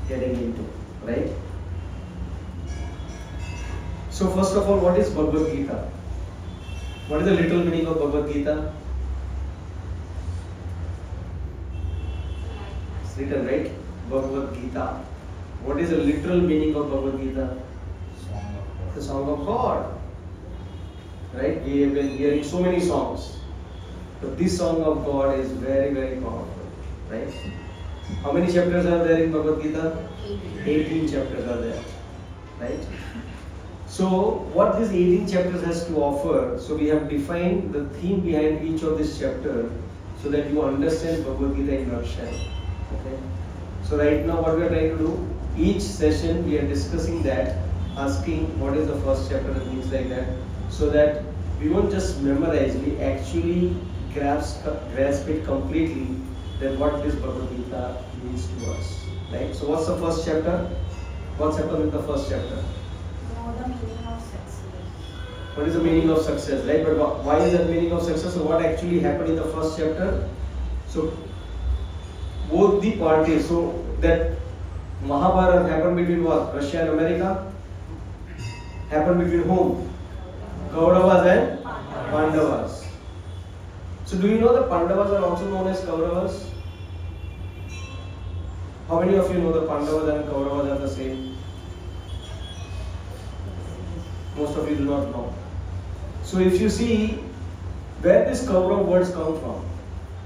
getting into, right? So first of all, what is Bhagavad Gita? What is the literal meaning of Bhagavad Gita? It's written, right? Bhagavad Gita. What is the literal meaning of Bhagavad Gita? The song of God. Right? We have been hearing so many songs. But this song of God is very, very powerful. Right? How many chapters are there in Bhagavad Gita? 18 chapters are there. Right? So, what these 18 chapters has to offer, so we have defined the theme behind each of this chapter so that you understand Bhagavad Gita in nutshell. Okay? So right now what we are trying to do, each session we are discussing that, asking what is the first chapter and things like that, so that we won't just memorize, we actually grasp it completely, that what this Bhagavad Gita means to us. Right? So what's the first chapter? What's happened in the first chapter? The meaning of success. What is the meaning of success, right? But why is that meaning of success? So what actually happened in the first chapter? So both the parties, so that Mahabharata happened between what? Russia and America? Happened between whom? Kauravas and Pandavas. So do you know the Pandavas are also known as Kauravas? How many of you know the Pandavas and Kauravas are the same? Most of you do not know. So if you see where this Kaurav words come from,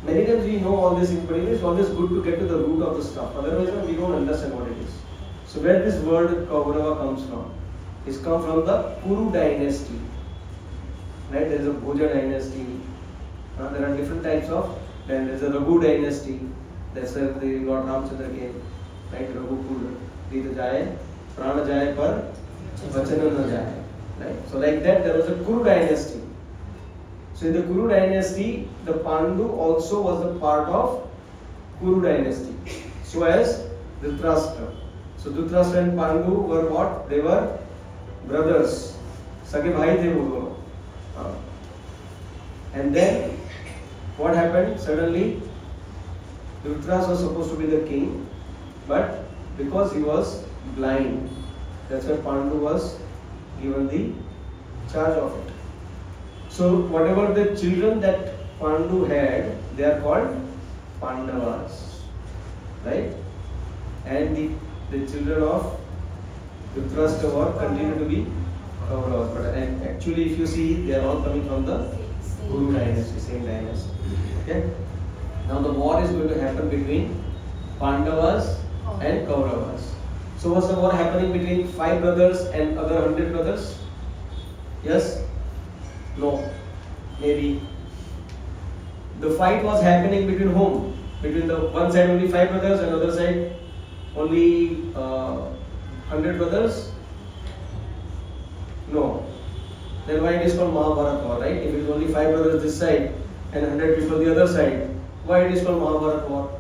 many times we know all this information, it's always good to get to the root of the stuff. Otherwise we don't understand what it is. So where this word Kaurava comes from, it's come from the Kuru dynasty. Right? There is a Bhoja dynasty. There are different types of. Then there is a Raghu dynasty. That's where the Lord Ramchandra came. Right? Raghupur. Rita Jaye, Prana Jaye par Vachana na Jaye. Right? So like that there was a Kuru dynasty. So in the Kuru dynasty, the Pandu also was a part of Kuru dynasty. So as Dhritarashtra. So Dhritarashtra and Pandu were what? They were brothers. Sage bhai the wo dono. And then what happened? Suddenly Dhritarashtra was supposed to be the king, but because he was blind, that's why Pandu was given the charge of it. So whatever the children that Pandu had, they are called Pandavas, right? And the children of Dhritarashtra continue to be Kauravas. But actually, if you see, they are all coming from the Kuru dynasty, same dynasty. Okay. Now the war is going to happen between Pandavas and Kauravas. So was the war happening between 5 brothers and other 100 brothers? Yes? No. Maybe. The fight was happening between whom? Between the one side only 5 brothers and other side only 100 brothers? No. Then why it is called Mahabharata war, right? If it is only 5 brothers this side and 100 people the other side, why it is called Mahabharata war?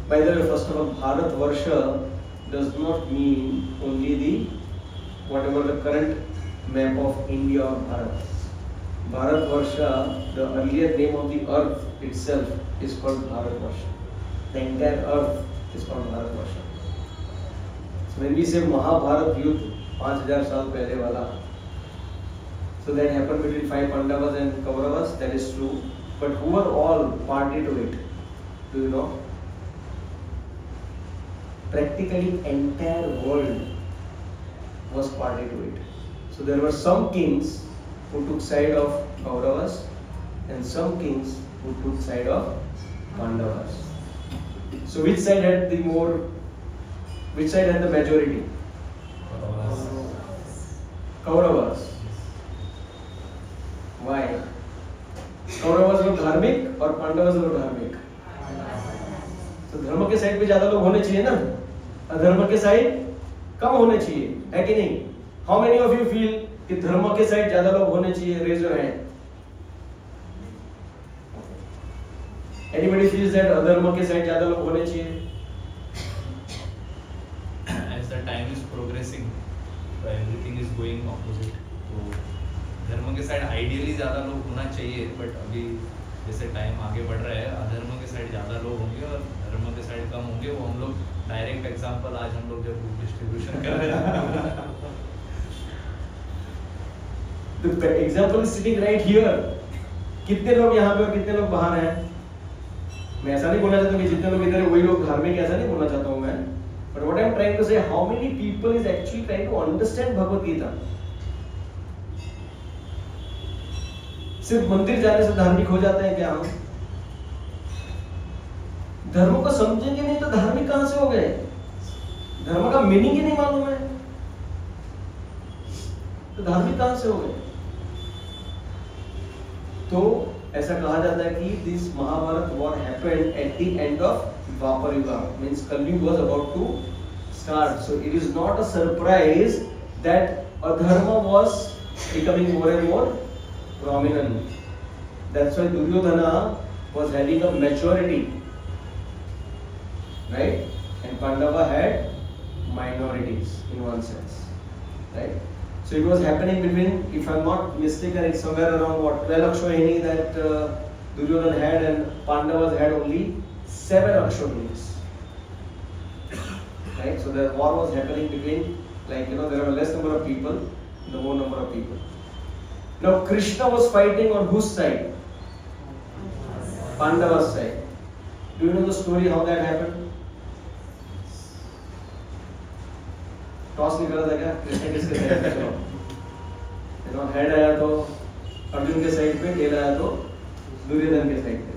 By the way, first of all, Bharat Varsha does not mean only the whatever the current map of India or Bharat. Bharat Varsha, the earlier name of the earth itself is called Bharat Varsha. The entire earth is called Bharat Varsha. So when we say Mahabharat Yudh, 5000 saal pehle wala, so that happened between 5 Pandavas and Kauravas, that is true. But who were all party to it? Do you know? Practically entire world was party to it. So there were some kings who took side of Kauravas and some kings who took side of Pandavas. So which side had the majority? Kauravas. Why? Kauravas were धार्मिक और Pandavas were धार्मिक. तो धर्म के side पे ज्यादा लोग होने चाहिए ना, अधर्म के साइड कम होने चाहिए, है कि नहीं? How many of you feel कि धर्म के साइड ज्यादा लोग होने चाहिए? Raise your hand. Anybody feels that अधर्म के साइड ज्यादा लोग होने चाहिए? As the time is progressing, everything is going opposite. तो धर्म के साइड आइडियली ज्यादा लोग होना चाहिए, बट अभी जैसे टाइम आगे बढ़ रहा है, अधर्म के साइड ज़्यादा लोग होंगे और धर्म के साइड कम होंगे, वो हम लोग डायरेक्ट एग्जांपल आज हम लोग जब बुक डिस्ट्रीब्यूशन कर रहे हैं The example is sitting right here. कितने लोग यहाँ पे और कितने लोग बाहर हैं? मैं ऐसा नहीं बोलना चाहता कि जितने लोग इधर हैं वही लोग धार्मिक, ऐसा नहीं बोलना चाहता हूँ मैं. But what I am trying to say, how many people is actually trying to understand Bhagavad Gita? सिर्फ मंदिर जाने से धार्मिक हो जाते हैं क्या हम? धर्म को समझेंगे नहीं तो धार्मिक कहां से हो गए? धर्म का मीनिंग ही नहीं मालूम है तो धार्मिक कहां से हो गए? तो ऐसा कहा जाता है कि this Mahabharata war happened at the end of Dwapar Yuga, means Kalyug was about to start. So it is not a surprise that adharma was becoming more and more prominent. That's why Duryodhana was having a maturity, right? And Pandava had minorities in one sense, right? So it was happening between, if I'm not mistaken, it's somewhere around what 12 Akshauhini that Duryodhana had, and Pandavas had only 7 Akshauhinis, right? So the war was happening between, like, you know, there were less number of people, the more number of people. Now Krishna was fighting on whose side? Pandava's side. Do you know the story how that happened? Toss नहीं करा था क्या? कृष्ण किसके side पे? चलो, you know, head आया तो अर्जुन के साइड पे, tail आया तो दुर्योधन के साइड पे.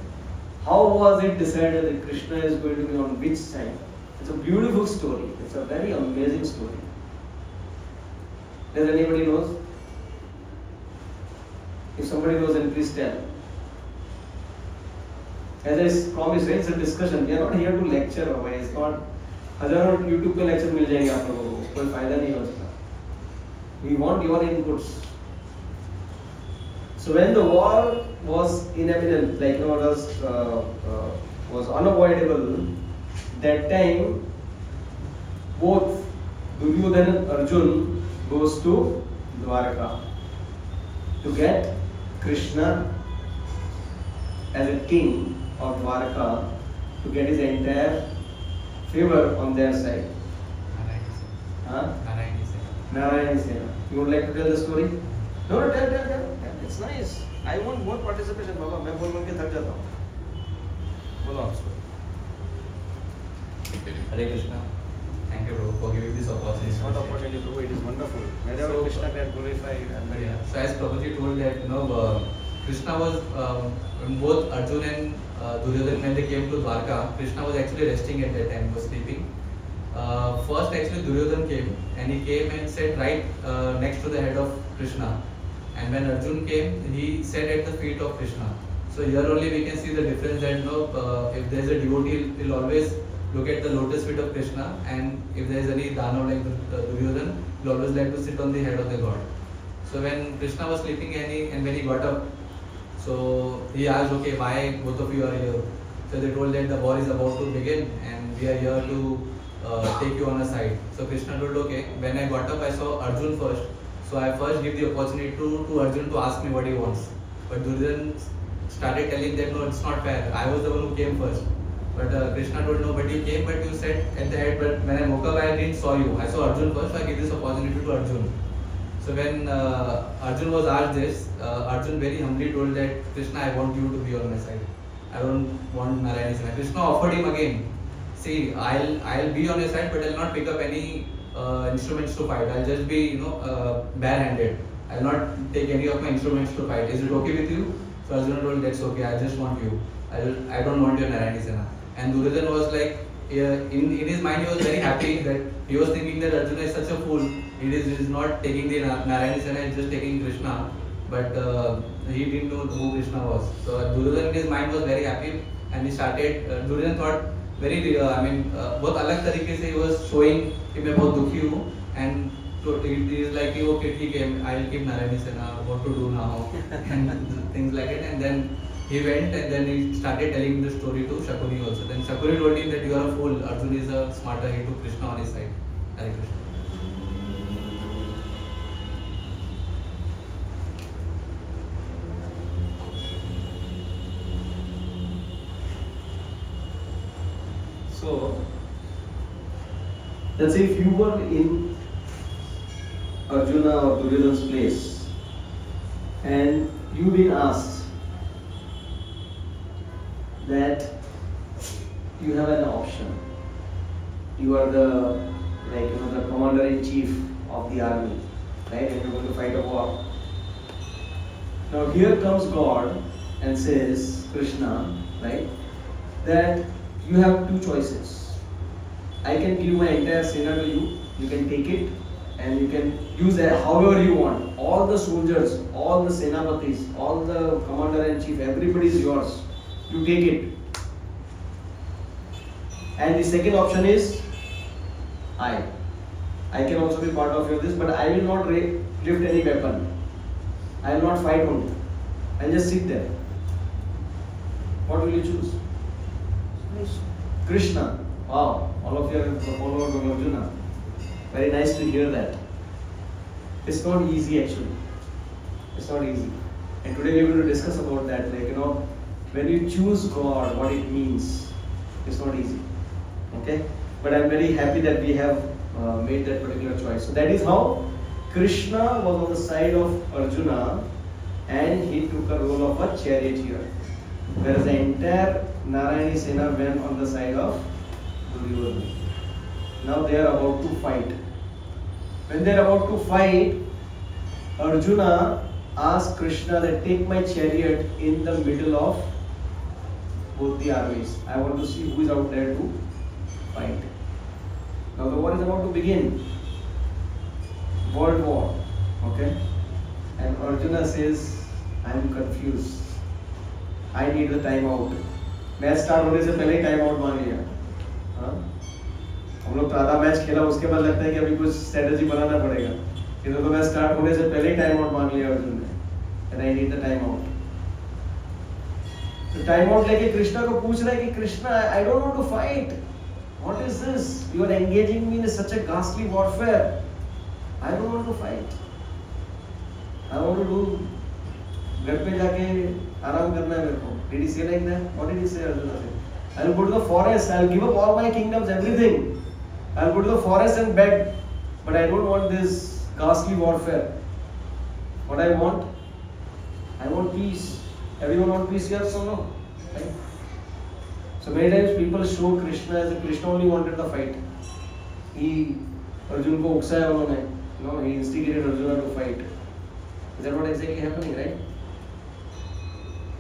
How was it decided that Krishna is going to be on which side? It's a beautiful story. It's a very amazing story. Does anybody knows? If somebody knows, then please tell. As I promised, it's a discussion. We are not here to lecture. It's not. हजारों YouTube पे lecture मिल जाएंगे आप लोगों को, कोई फायदा नहीं हो उसका. We want your inputs. So when the war was imminent, like, you know, was unavoidable, that time both Duryodhana and Arjun goes to Dwarka to get Krishna as a king of Dwarka, to get his entire favor on their side. Narayani Sena. You would like to tell the story? No, tell. It's nice. I want more participation, Baba. मैं बोल के थक जाता हूँ. बोलो आप. Hare Krishna. Thank you, Prabhu, for giving this opportunity. It's not opportunity, Prabhu. It is wonderful. Wherever Krishna can glorify, and So as Prabhuji told that, you know, Krishna was when both Arjun and Duryodhana, when they came to Dwarka, Krishna was actually resting at that time, was sleeping. First, actually, Duryodhana came, and he came and sat right next to the head of Krishna. And when Arjun came, he sat at the feet of Krishna. So here only we can see the difference that, you know, if there is a devotee, he'll always look at the lotus feet of Krishna, and if there is any Danav like Duryodhana, he'll always like to sit on the head of the god. So when Krishna was sleeping and when he got up, so he asked, okay, why both of you are here? So they told that the war is about to begin and we are here to take you on a side. So Krishna told, okay, when I got up I saw Arjun first. So I first give the opportunity to Arjun to ask me what he wants. But Duryodhana started telling that no, it's not fair. I was the one who came first. But Krishna told, no, but you came, but you sat at the head. But when I woke up, I didn't saw you. I saw Arjun first, so I gave this opportunity to Arjun. So when Arjun was asked this, Arjun very humbly told that, Krishna, I want you to be on my side. I don't want Narayana Sena. Krishna offered him again. See, I'll be on your side, but I'll not pick up any instruments to fight. I'll just be, barehanded. I'll not take any of my instruments to fight. Is it okay with you? So Arjuna told, that's okay. I just want you. I don't want your Narayana Sena. And Duryodhana was like, in his mind he was very happy that he was thinking that Arjuna is such a fool. He is not taking the Narayana Sena, he is just taking Krishna. But he didn't know who Krishna was. So Duryodhana in his mind was very happy, and he started. Duryodhana thought very, बहुत अलग तरीके से he was showing कि मैं बहुत दुखी हूँ, and so he is like, okay, ठीक है, I'll keep Narayana Sena, what to do now, and things like it. And then he went and then he started telling the story to Shakuni also. Then Shakuni told him that you are a fool. Arjun is a smarter. He took Krishna on his side. Hare Krishna. So, let's say if you were in Arjuna or Duryodhana's place and you've been asked that you have an option. You are the the commander in chief of the army, right? And you're going to fight a war. Now here comes God and says, Krishna, right, that you have two choices. I can give my entire Sena to you. You can take it and you can use it however you want. All the soldiers, all the Senapatis, all the commander in chief, everybody is yours. You take it. And the second option is I can also be part of your this, but I will not lift any weapon. I will not fight only. I'll just sit there. What will you choose? Krishna. Wow, all of you are the followers of Arjuna. Very nice to hear that. It's not easy actually. It's not easy. And today we're going to discuss about that. When you choose God, what it means. It's not easy. Okay? But I'm very happy that we have made that particular choice. So that is how Krishna was on the side of Arjuna and he took a role of a charioteer. Whereas the entire Narayani Sena went on the side of Duryodhana. Now they are about to fight. When they are about to fight, Arjuna asked Krishna that take my chariot in the middle of both the armies. I want to see who is out there to fight. Now the war is about to begin. World war. Okay? And Arjuna says, I am confused. I need the time out. Match start होने से पहले ही time out मांग लिया. हाँ? हम लोग तो आधा मैच खेला उसके बाद लगता है कि अभी कुछ स्ट्रेटजी बनाना पड़ेगा. इधर तो मैच स्टार्ट होने से पहले ही टाइम आउट मांग लिया अर्जुन ने. And I need the time out. तो टाइम आउट लेके कृष्णा को पूछ रहा है कि Krishna, I don't want to fight. What is this? You are engaging me in such a ghastly warfare. I don't want to fight. I want to do. घर पे जाके आराम करना है मेरे को. Did he say like that? What did he say, Arjuna? I will go to the forest. I will give up all my kingdoms, everything. I will go to the forest and beg. But I don't want this ghastly warfare. What I want peace. Everyone want peace, yes or no? Right? So many times people show Krishna as if Krishna only wanted the fight. Arjun को उकसाया उन्होंने. No, he instigated Arjuna to fight. Is that what exactly happening, right?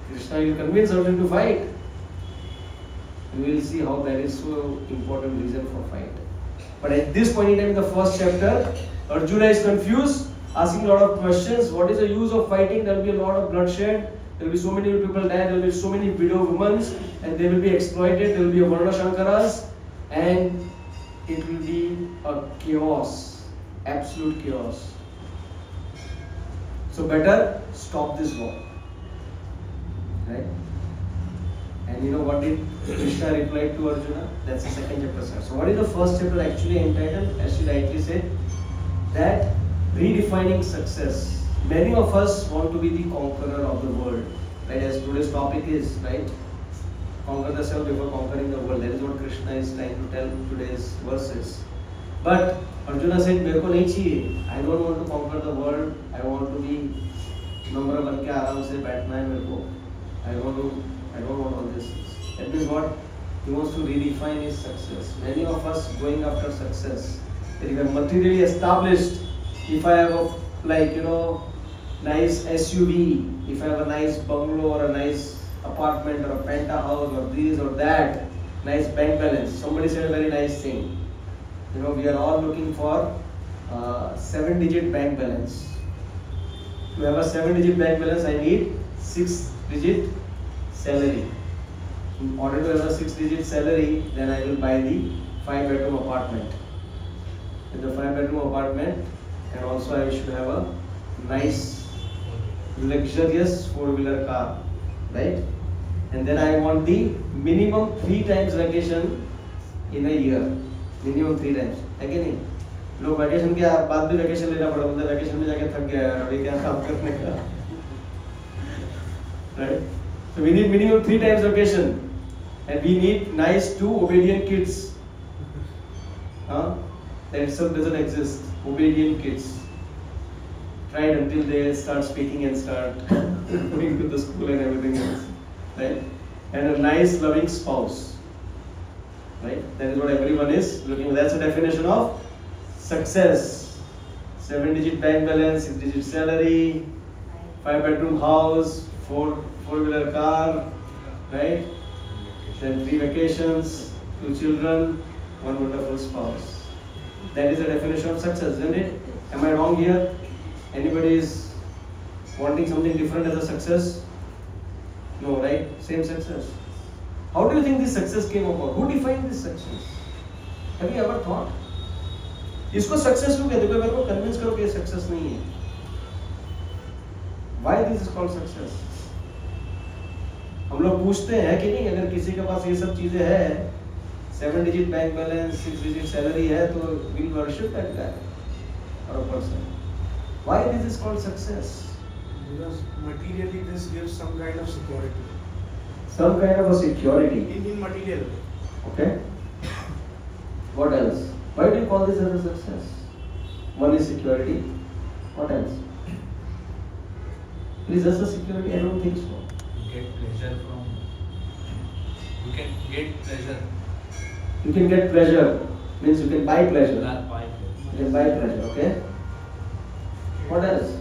Krishna will convince Arjun to fight. We will see how that is so important reason for fight. But at this point in time in the first chapter, Arjuna is confused, asking a lot of questions. What is the use of fighting? There will be a lot of bloodshed. There will be so many people die. There will be so many widow women, and they will be exploited. There will be a Varna Shankaras, and it will be a chaos, absolute chaos. So better stop this war. Right? And you know what did Krishna reply to Arjuna? That's the second chapter, sir. So what is the first chapter actually entitled? As she rightly said, that redefining success. Many of us want to be the conqueror of the world. Right? As today's topic is, right? Conquer the self before conquering the world. That is what Krishna is trying to tell today's verses. But Arjuna said, मेरे को नहीं चाहिए. I don't want to conquer the world. I want to be नम्र बन के आराम से बैठना है मेरे को. I don't want all this. That means what? He wants to redefine his success. Many of us going after success. If I am materially established, if I have a nice SUV, if I have a nice bungalow or a nice apartment or a penthouse or this or that, nice bank balance. Somebody said a very nice thing. We are all looking for 7-digit bank balance. To have a 7-digit bank balance, I need 6-digit salary. In order to have a 6-digit salary, then I will buy the 5-bedroom apartment. In the 5-bedroom apartment, and also I should have a nice, luxurious 4-wheeler car, right? And then I want the minimum 3 times vacation in a year. Minimum 3 times. है कि नहीं? लोग vacation के बाद भी vacation लेना पड़ा. मतलब वैकेशन में जाके थक गया यार, अभी क्या काम करने का. Right? So we need minimum 3 times vacation. And we need nice two obedient kids. Huh? That itself doesn't exist. Obedient kids. Right, until they start speaking and start going to the school and everything else. Right? And a nice loving spouse. Right? That is what everyone is looking for. That's the definition of success. 7-digit bank balance, 6-digit salary, 5-bedroom house, four-wheeler car, right? Then 3 vacations, 2 children, 1 wonderful spouse. That is the definition of success, isn't it? Am I wrong here? Anybody is wanting something different as a success? No, right? Same success. How do you think this success came about? Who defined this success? Have you ever thought? इसको success क्यों कहते हैं? मेरे को convince करो कि ये success नहीं है. Why this is called success? हम लोग पूछते हैं कि नहीं, अगर किसी के पास ये सब चीजें है, 7-digit bank balance, 6-digit salary है, तो we'll worship that guy or a person. Why this is called success? Because materially this gives some kind of security. Some kind of a security. In material. Okay. What else? Why do you call this as a success? One is security. What else? It is just a security? I don't think so. Get pleasure from. You can get pleasure. You can get pleasure. Means you can buy pleasure. Not buy You can buy pleasure. Okay. What else?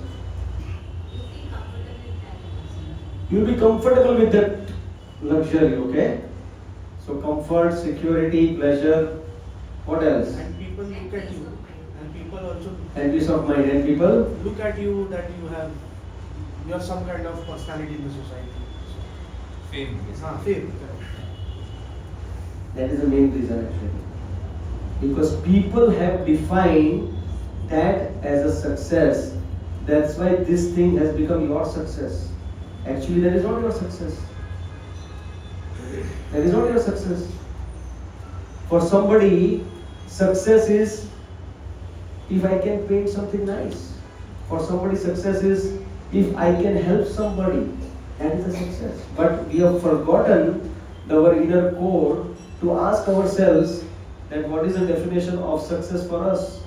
You'll be comfortable with that luxury. Okay. So comfort, security, pleasure. What else? And people look at you. And people also And peace of mind. And people? look at you that you have some kind of personality in the society. Fame. Fame. That is the main reason actually. Because people have defined that as a success. That's why this thing has become your success. Actually, that is not your success. That is not your success. For somebody, success is if I can paint something nice. For somebody, success is if I can help somebody. That is a success. But we have forgotten our inner core to ask ourselves that what is the definition of success for us.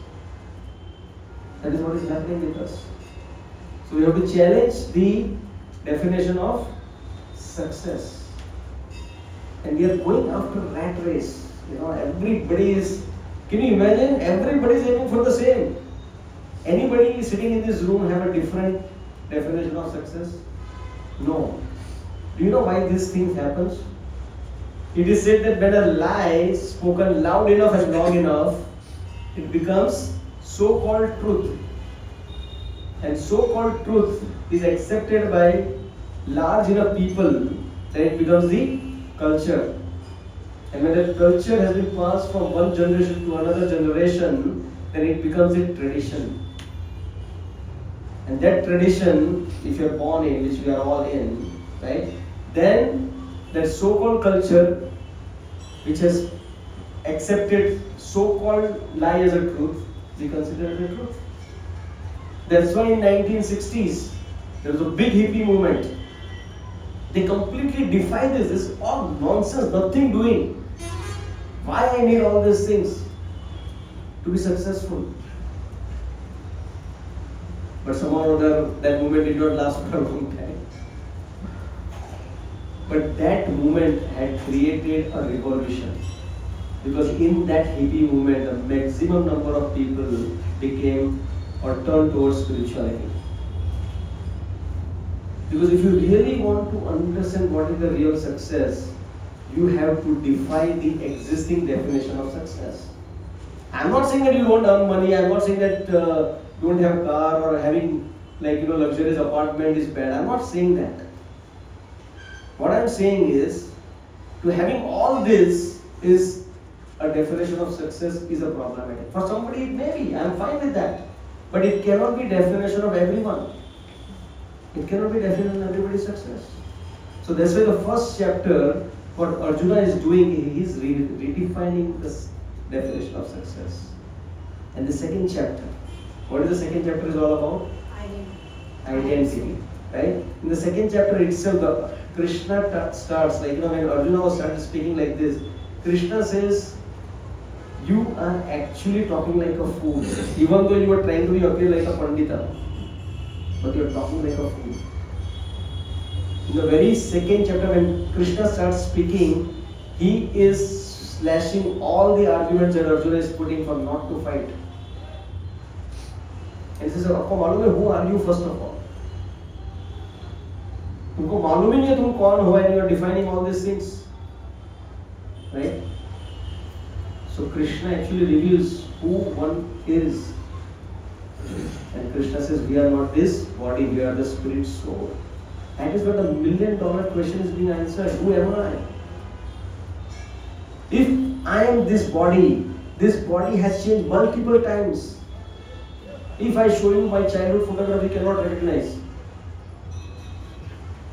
That is what is happening with us. So we have to challenge the definition of success. And we are going after rat race. You know, everybody is, can you imagine? Everybody is aiming for the same. Anybody sitting in this room have a different definition of success? No. Do you know why this thing happens? It is said that when a lie is spoken loud enough and long enough, it becomes so-called truth. And so-called truth is accepted by large enough people that it becomes the culture. And when that culture has been passed from one generation to another generation, then it becomes a tradition. And that tradition, if you are born in, which we are all in, right, then that so-called culture, which has accepted so-called lie as a truth, we consider it a truth. That's why in 1960s, there was a big hippie movement. They completely defied this. This is all nonsense, nothing doing. Why I need all these things to be successful? But somehow or other, that movement did not last for a long time. But that movement had created a revolution. Because in that hippie movement, the maximum number of people became or turned towards spirituality. Because if you really want to understand what is the real success, you have to define the existing definition of success. I'm not saying that you won't earn money. I'm not saying that you don't have a car or having luxurious apartment is bad. I'm not saying that. What I'm saying is, to having all this is a definition of success is a problematic. For somebody it may be. I'm fine with that. But it cannot be definition of everyone. It cannot be definition of everybody's success. So that's why the first chapter, what Arjuna is doing, he is redefining this definition of success. And the second chapter, what is the second chapter is all about? Identity. Identity. Right? In the second chapter itself, Krishna starts, like when Arjuna was started speaking like this, Krishna says, you are actually talking like a fool, even though you are trying to appear like a pandita, but you are talking like a fool. In the very second chapter, when Krishna starts speaking, he is slashing all the arguments that Arjuna is putting for not to fight. And he says, आपको मालूम है who are you first of all? तुमको मालूम ही नहीं है तुम कौन हो, and you are defining all these things, right? So Krishna actually reveals who one is, and Krishna says we are not this body, we are the spirit soul. That is where the $1 million question is being answered. Who am I? If I am this body has changed multiple times. If I show you my childhood photograph, you cannot recognize.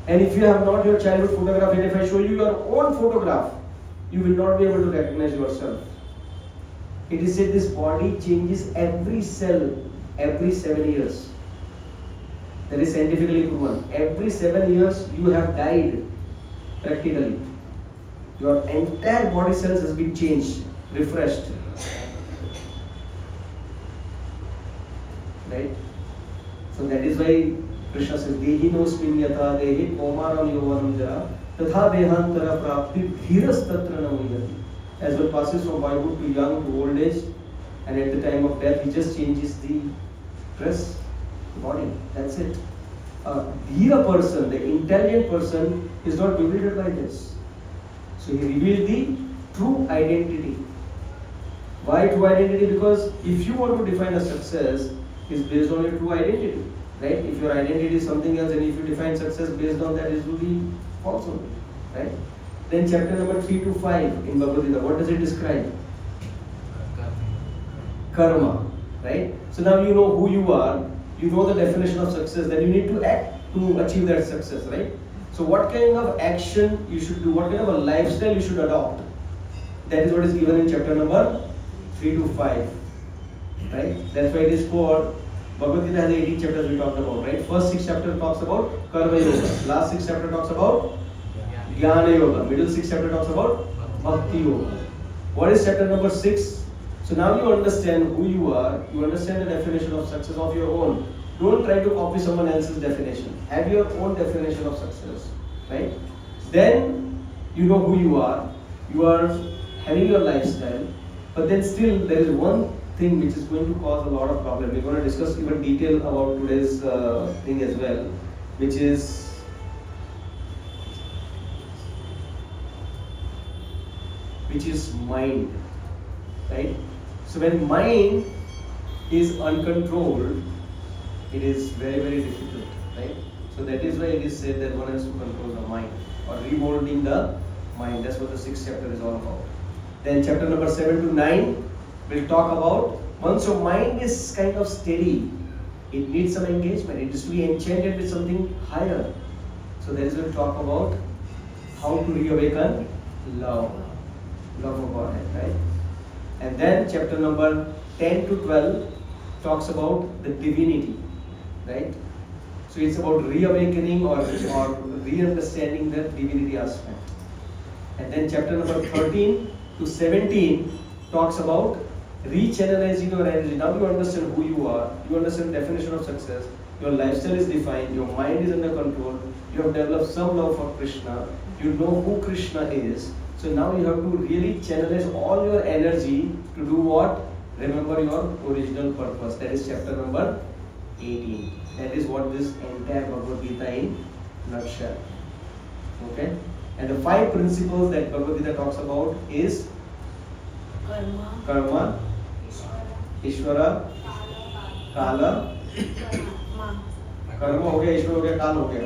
And if you have not your childhood photograph, and if I show you your own photograph, you will not be able to recognize yourself. It is said this body changes every cell every 7 years. That is scientifically proven. Every 7 years you have died practically. Your entire body cells has been changed, refreshed. Right? So that is why Krishna says, Dehi nosmin yata dehi komaram yovanam jara tatha dehantara prapti dhiras tatra namuyati. As one passes from boyhood to young to old age, and at the time of death he just changes the dress, the body. That's it. A dhira person, the intelligent person, is not bewildered by this. So he revealed the true identity. Why true identity? Because if you want to define a success, it's based on your true identity. Right? If your identity is something else, and if you define success based on that, it will be falsehood. Right? Then chapter number 3 to 5 in Bhagavad Gita, what does it describe? Karma. Right? So now you know who you are, you know the definition of success, then you need to act to achieve that success, right? So what kind of action you should do, what kind of a lifestyle you should adopt, that is what is given in chapter number 3 to 5, right? That's why it is called, Bhagavad Gita has 18 chapters we talked about, right? First 6 chapters talks about Karma Yoga, last 6 chapters talks about Jnana Yoga, middle 6 chapter talks about Bhakti Yoga. What is chapter number 6? So now you understand who you are, you understand the definition of success of your own. Don't try to copy someone else's definition. Have your own definition of success, right? Then you know who you are having your lifestyle, but then still there is one thing which is going to cause a lot of problem. We're going to discuss even detail about today's thing as well, which is mind, right? So when mind is uncontrolled, it is very, very difficult, right? So that is why it is said that one has to control the mind, or remolding the mind. That's what the 6th chapter is all about. Then chapter number 7 to 9 will talk about, once your mind is kind of steady, it needs some engagement, it is to be enchanted with something higher. So that is when we talk about how to reawaken love of Godhead, right? And then chapter number 10 to 12 talks about the divinity, right? So it's about reawakening or re-understanding the divinity aspect. And then chapter number 13 to 17 talks about re-channelizing your energy. Now you understand who you are, you understand the definition of success, your lifestyle is defined, your mind is under control, you have developed some love for Krishna, you know who Krishna is. So now you have to really channelize all your energy to do what? Remember your original purpose. That is chapter number 18. That is what this entire Bhagavad Gita in nutshell. Okay? And the 5 principles that Bhagavad Gita talks about is Karma, Ishvara, Kala, Karma हो गया, ईश्वर हो गया, काल हो गया,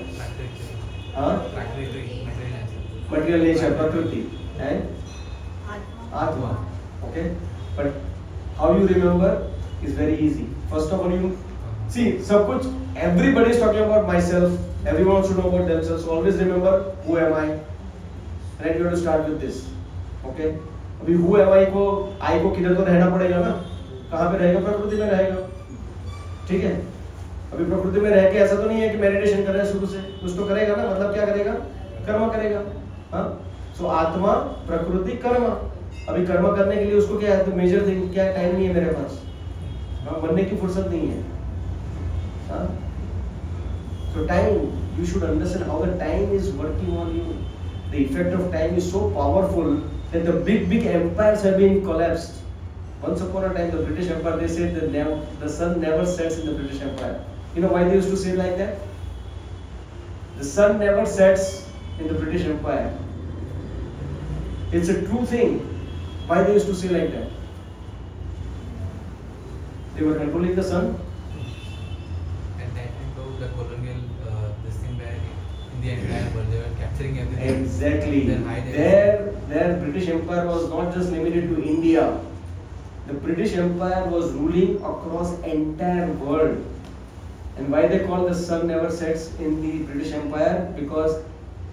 material nature, Prakriti, and Atma. Okay? But how you remember is very easy. First of all, you see, everybody is talking about myself, everyone wants to know about themselves. So always remember, who am I? Right? You have to start with this. Okay? अभी who am I को किधर तो रहना पड़ेगा ना? कहाँ पे रहेगा? प्रकृति में रहेगा. ठीक है? अभी प्रकृति में रह के ऐसा तो नहीं है कि मेडिटेशन कर रहे हैं शुरू से, कुछ तो करेगा ना. मतलब क्या करेगा? कर्म करेगा. हाँ, सो आत्मा प्रकृति कर्म. अभी कर्म करने के लिए उसको क्या है, तो मेजर थिंग क्या, टाइम नहीं है मेरे पास. हाँ, बनने की फुर्सत नहीं है. हाँ, so time, you should understand how the time is working on you. The effect of time is so powerful that the big empires have been collapsed. Once upon a time, the British Empire, they said that the sun never sets in the British Empire. You know why they used to say like that? The sun never sets in the British Empire. It's a true thing. Why they used to say like that? They were controlling the sun. And that time the colonial this thing where in the entire world they were capturing everything. Exactly. Then high there. Their British Empire was not just limited to India. The British Empire was ruling across entire world. And why they call the sun never sets in the British Empire? Because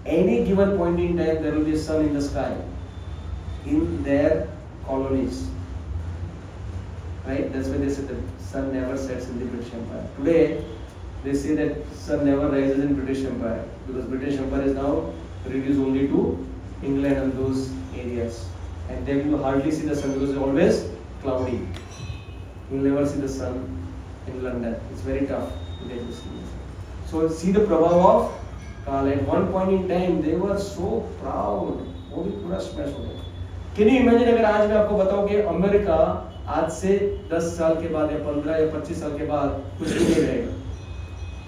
any given point in time there will be a sun in the sky in their colonies. Right? That's why they say the sun never sets in the British Empire. Today, they say that sun never rises in British Empire because British Empire is now reduced only to England and those areas. And then you hardly see the sun because it's always cloudy. You will never see the sun in London. It's very tough to get to see. So see the prabhav of Kal. At one point in time, they were so proud. वो भी पूरा smash हो गया. Can you imagine अगर आज मैं आपको बताऊं कि अमेरिका आज से 10 साल के बाद या 15 या 25 साल के बाद कुछ भी नहीं रहेगा?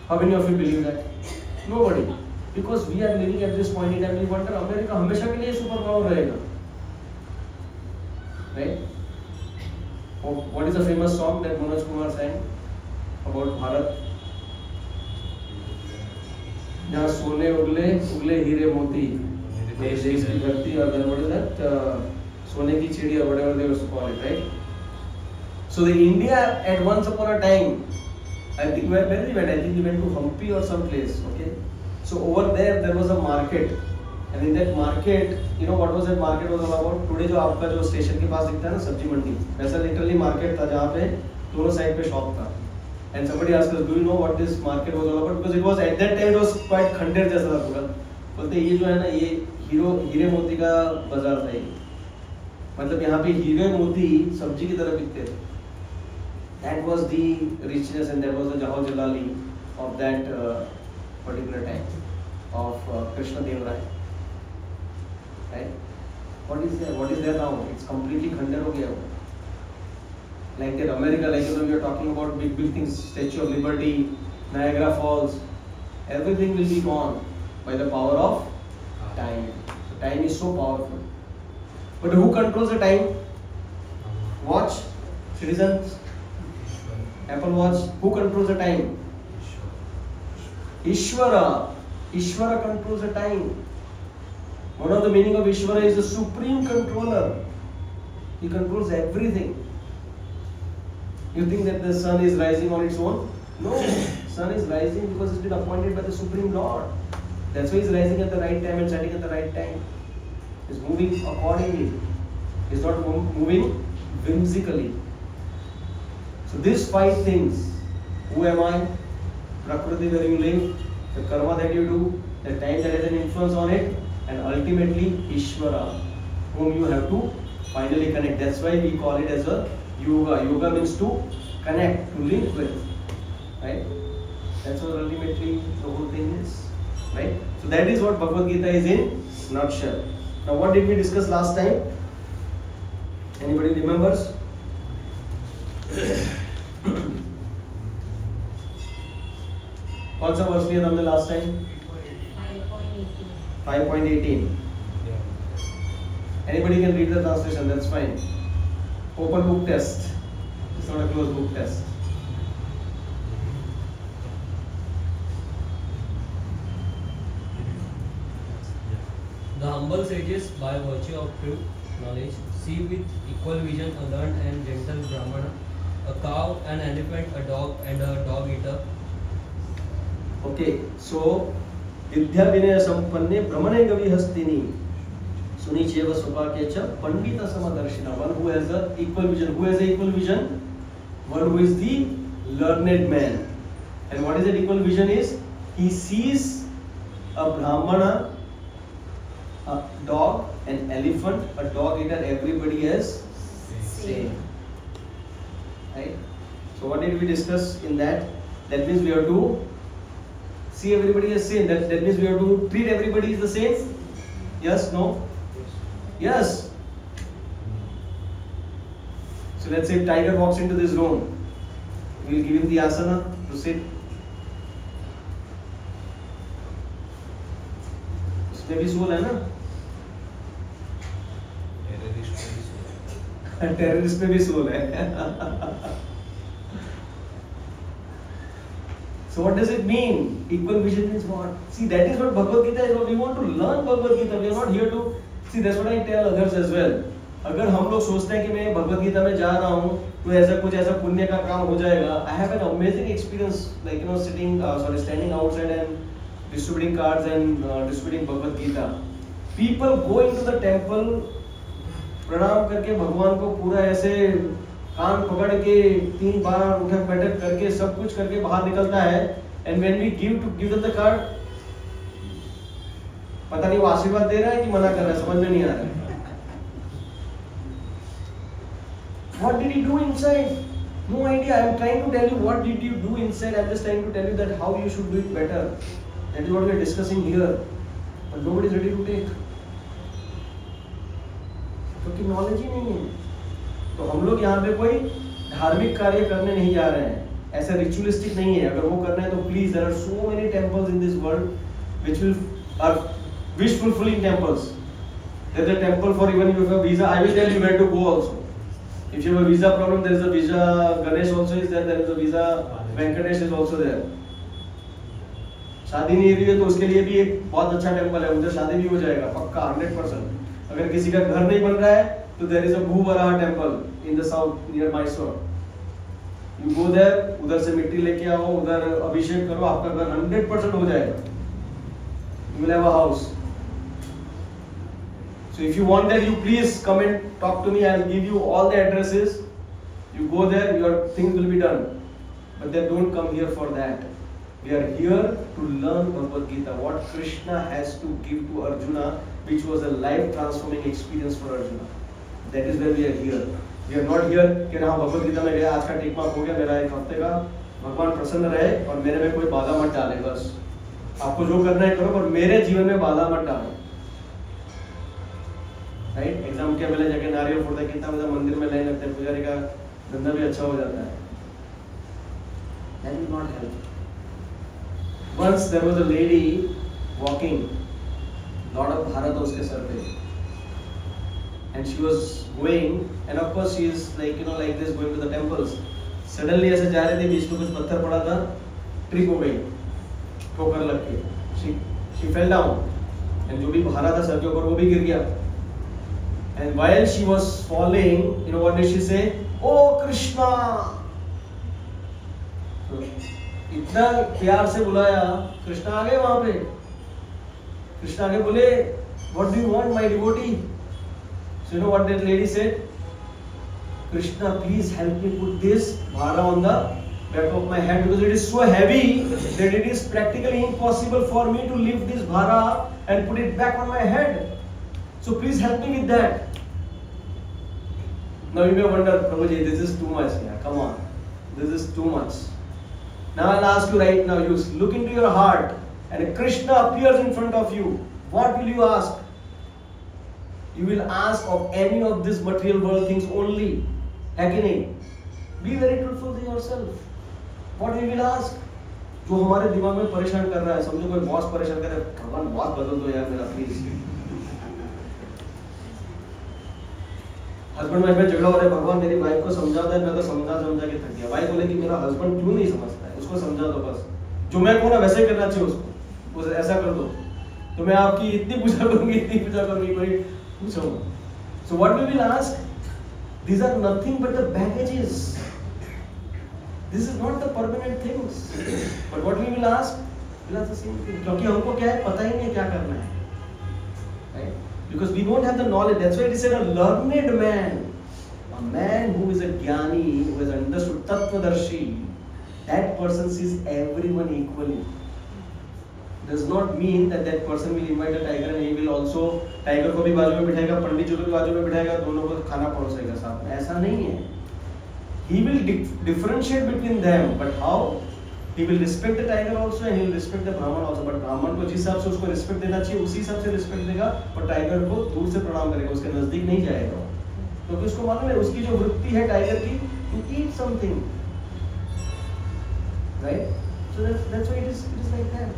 How many of you believe that? Nobody. Because we are living at this point in time, we wonder America हमेशा के लिए सुपर पावर रहेगा. Right? What is the famous song that Manoj Kumar sang about Bharat? जहाँ सोने उगले उगले हीरे मोती देश देश की धरती और then what is that? सोने की चिड़िया, whatever they used to call it, right? So the India at once upon a time, I think where did we went? I think we went to Hampi or some place. Okay, so over there was a market, and in that market, you know what was that market was all about? Today जो आपका जो station के पास दिखता है ना सब्जी मंडी, वैसा literally market था जहाँ पे दोनों साइड पे शॉप था. And somebody asked us, do you know what this market was all about? Because it was at that time it was quite खंडेर जैसा था पूरा. बोलते ये जो है ना ये हीरे मोती का बाजार था ये. मतलब यहाँ पे हीरे मोती सब्जी की तरह बिकते थे. That was the richness and that was the Jahal Jalali of that particular time of Krishna Dev Rai. Right? What is there? What is there now? It's completely khandir ho gaya. Like that America, like you know, we are talking about big things, Statue of Liberty, Niagara Falls, everything will be gone by the power of time. So time is so powerful. But who controls the time? Watch, citizens. Apple Watch, who controls the time? Ishvara. Ishvara controls the time. One of the meaning of Ishvara is the supreme controller. He controls everything. You think that the sun is rising on its own? No, sun is rising because it's been appointed by the Supreme Lord. That's why it's rising at the right time and setting at the right time. It's moving accordingly. It's not moving whimsically. So these 5 things, who am I, Prakriti where you live, the karma that you do, the time that has an influence on it, and ultimately Ishvara, whom you have to finally connect. That's why we call it as a yoga. Yoga means to connect, to link with, right? That's what ultimately the whole thing is, right? So that is what Bhagavad Gita is in nutshell. Now what did we discuss last time? Anybody remembers? कौन सा वर्ष लिया था हमने last time? 5.18. Anybody can read the translation, that's fine. Open book test. It's not a closed book test. The humble sages, by virtue of true knowledge, see with equal vision a learned and gentle Brahmana, a cow, an elephant, a dog, and a dog eater. Okay, so Vidya Vinaya Sampanne Brahmane Gavi Hastini Sunicheva Supakecha Pandita Samadarshina. One who has the equal vision. Who has the equal vision? One who is the learned man. And what is that equal vision is? He sees a Brahmana a dog, an elephant, a dog eater, everybody is same. Right? So what did we discuss in that? That means we have to see everybody as same. That means we have to treat everybody as the same. Yes? No? Yes. So let's say tiger walks into this room. We will give him the asana to sit. उसमें भी soul है ना? Terrorist में भी soul है. So what does it mean? Equal vision means what? See, that is what Bhagavad Gita is. We want to learn Bhagavad Gita. We are not here to see. That's what I tell others as well. अगर हम लोग सोचते हैं कि मैं भगवद गीता में जा रहा हूँ तो ऐसा कुछ ऐसा पुण्य का काम हो जाएगा. I have an amazing experience, like standing outside and distributing cards and distributing Bhagavad Gita. People go into the temple, प्रणाम करके भगवान को पूरा ऐसे कान पकड़ के 3 बार उठक बैठक करके सब कुछ करके बाहर निकलता है. And when we give them the card, पता नहीं वो आशीर्वाद दे रहा है कि मना कर रहा है, समझ में नहीं आ रहा है. What did he do inside? No idea. I am trying to tell you what did you do inside. I am just trying to tell you that how you should do it better. That is what we are discussing here. But nobody is ready to take. क्योंकि knowledge ही नहीं है. तो हम लोग यहाँ पे कोई धार्मिक कार्य करने नहीं जा रहे हैं. ऐसा रिचुअलिस्टिक नहीं है. अगर वो करना है तो please, there are so many temples in this world which will are wish fulfilling temples. There is a temple for even if you have a visa. I will tell you where to go also. If you have a visa problem, there is a visa Ganesh also is there. There is a visa Venkatesh is also there. शादी नहीं हुई है तो उसके लिए भी एक बहुत अच्छा टेम्पल है. उधर शादी भी हो जाएगा पक्का 100%. अगर किसी का घर नहीं बन रहा है तो there is a भूवराह temple in the south near Mysore. You go there, उधर से मिट्टी लेके आओ, उधर अभिषेक करो, आपका घर 100% हो जाएगा. You will have a house. So if you want that, you please come and talk to me. I will give you all the addresses. You go there, your things will be done. But then don't come here for that. We are here to learn Bhagavad Gita. What Krishna has to give to Arjuna, which was a life-transforming experience for Arjuna. That is where we are here. We are not here कि हाँ भगवद गीता में गया, आज का tick mark हो गया, मेरा एक हफ्ते का, भगवान प्रसन्न रहे और मेरे में कोई बाधा मत डाले. बस आपको जो करना है करो, पर मेरे जीवन में बाधा मत डालो. राइट? एग्जाम के पहले जाके नारियल फोड़ता है, कितना बड़ा मंदिर में लाइन लगता है, पुजारी का धंधा भी अच्छा हो जाता है. That will not help. Once there was a lady walking, Lord of Bharata उसके सर पे, and she was going, and of course she is like like this going to the temples. Suddenly ऐसे जा रही थी, बीच में कुछ पत्थर पड़ा था, ट्रिप हो गई, ठोकर लग के, she fell down, and जो भी भारा था सर के ऊपर वो भी गिर गया. And while she was falling, what did she say? Oh Krishna! So, इतना प्यार से बुलाया, कृष्णा आ गए वहां पे. कृष्णा आगे बोले, what do you want, my devotee? So you know what that lady said? Krishna, please help me put this bhara on the back of my head because it is so heavy that it is practically impossible for me to lift this bhara and put it back on my head. So please help me with that. Now you may wonder, Prabhuji, this is too much. Yeah, come on, this is too much. Now I'll ask you right now. You look into your heart, and Krishna appears in front of you. What will you ask? You will ask of any of these material world things only. है कि नहीं? Be very truthful to yourself. What we will ask? जो हमारे दिमाग में परेशान कर रहा है, समझो कोई बॉस परेशान कर रहा है, भगवान बॉस बदल दो यार मेरा प्लीज. हस्बैंड वाइफ में झगड़ा हो रहा है, भगवान मेरी वाइफ को समझाता है, मैं तो समझा के थक गया. वाइफ बोले कि मेरा हस्बैंड क्यों नहीं समझता है, उसको समझा दो बस. जो मैं कहूँ ना वैसे ही करना चाहिए उसको, वो ऐसा कर दो तो मैं आपकी इतनी पूजा करूंगी कोई पूछूंगा. So what we will ask? These are nothing but the baggages. This is not the permanent things. But what we will ask? We'll ask the same thing. क्योंकि हमको क्या है, पता ही नहीं क्या करना है. Right? Because we don't have the knowledge. That's why it is said a learned man, a man who is a jnani, who has understood tattvadarshi, that person sees everyone equally. does not mean that that person will invite a tiger and he will also tiger को भी बाजू में बिठाएगा, पंडित जी को भी बाजू में बिठाएगा, दोनों को खाना परोसेगा साथ में. ऐसा नहीं है. He will differentiate between them, but how? He will respect the tiger also and he will respect the Brahman also. But Brahman को जिस हिसाब से उसको respect देना चाहिए उसी हिसाब से respect देगा, और tiger को दूर से प्रणाम करेगा, उसके नजदीक नहीं जाएगा. क्योंकि उसको मालूम है उसकी जो वृत्ति है tiger की, to eat something, right? So that's why it is like that.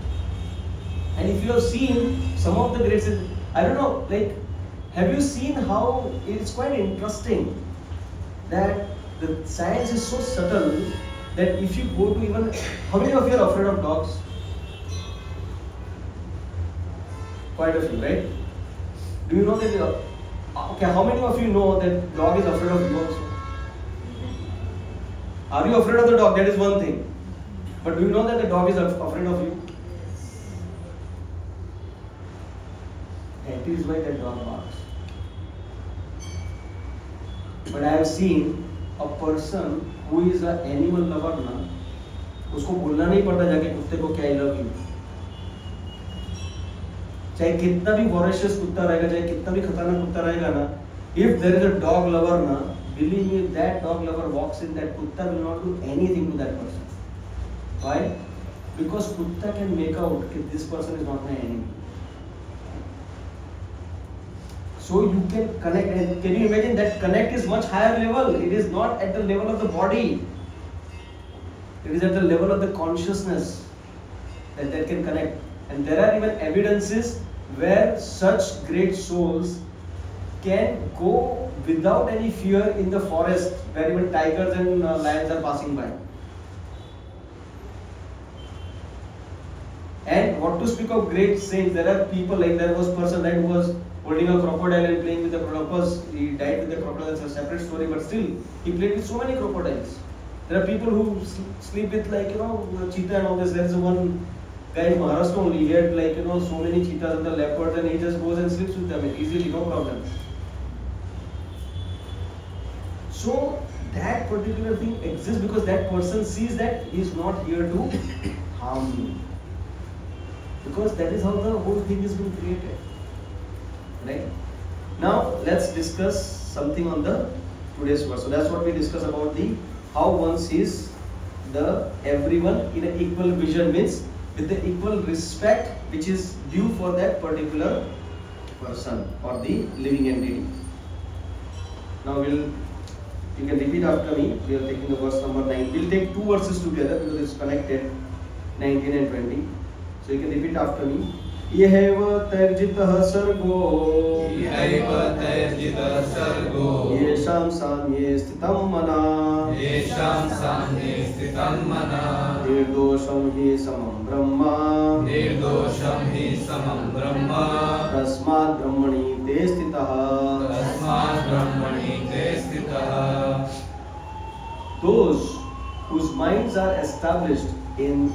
And if you have seen some of the greats, I don't know, like, have you seen how it's quite interesting that the science is so subtle that if you go to even, how many of you are afraid of dogs? Quite a few, right? Do you know that? Okay, how many of you know that dog is afraid of you also? Are you afraid of the dog? That is one thing. But do you know that the dog is afraid of you? That is why that dog barks. But I have seen a person who is an animal lover ना, उसको बोलना नहीं पड़ता जाके कुत्ते को क्या I love you. चाहे कितना भी voracious कुत्ता रहेगा, चाहे कितना भी खतरनाक कुत्ता रहेगा ना, if there is a dog lover ना, believe me, that dog lover walks in, that kutta will not do anything to that person. Why? Because kutta can make out that this person is not my enemy. So you can connect, and can you imagine that connect is much higher level? It is not at the level of the body. It is at the level of the consciousness that can connect. And there are even evidences where such great souls can go without any fear in the forest where even tigers and lions are passing by. And what to speak of great saints, there are people like there was a person who was holding a crocodile and playing with the crocodiles. He died with the crocodile, it's a separate story, but still he played with so many crocodiles. There are people who sleep with cheetah and all this. There is one guy in Maharashtra only, he had so many cheetahs and the leopards, and he just goes and sleeps with them easily, no problem. So that particular thing exists because that person sees that he is not here to harm me. Because that is how the whole thing is being created. Right? Now let's discuss something on the today's verse. So that's what we discuss about the how one sees the everyone in an equal vision, means with the equal respect which is due for that particular person or the living entity. Now you can repeat after me. We are taking the verse number 9. We'll take two verses together because it's connected, 19 and 20. So you can repeat after me. यहैव तैर्जितः सर्गो येषां साम्ये स्थितं मनः निर्दोषं हि समं ब्रह्म तस्मात् ब्रह्मणि ते स्थितः. Those whose minds are established in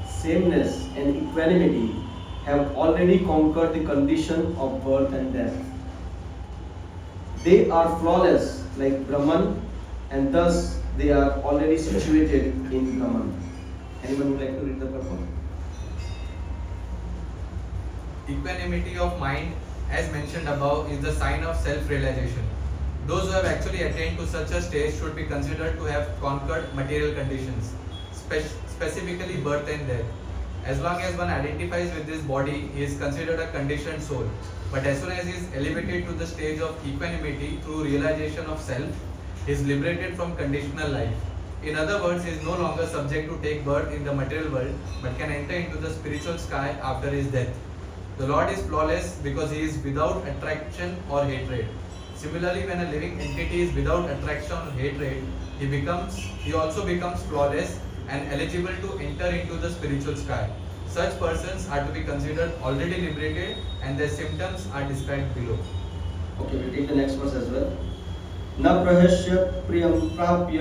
sameness and equanimity have already conquered the condition of birth and death. They are flawless like Brahman, and thus they are already situated in Brahman. Anyone would like to read the purport? Equanimity of mind, as mentioned above, is the sign of self-realization. Those who have actually attained to such a stage should be considered to have conquered material conditions, specifically birth and death. As long as one identifies with this body, he is considered a conditioned soul. But as soon as he is elevated to the stage of equanimity through realization of self, he is liberated from conditional life. In other words, he is no longer subject to take birth in the material world, but can enter into the spiritual sky after his death. The Lord is flawless because he is without attraction or hatred. Similarly, when a living entity is without attraction or hatred, he also becomes flawless and eligible to enter into the spiritual sky. Such persons are to be considered already liberated, and their symptoms are described below. Okay, we'll take the next verse as well. न प्रहस्यत् प्रियं प्राप्य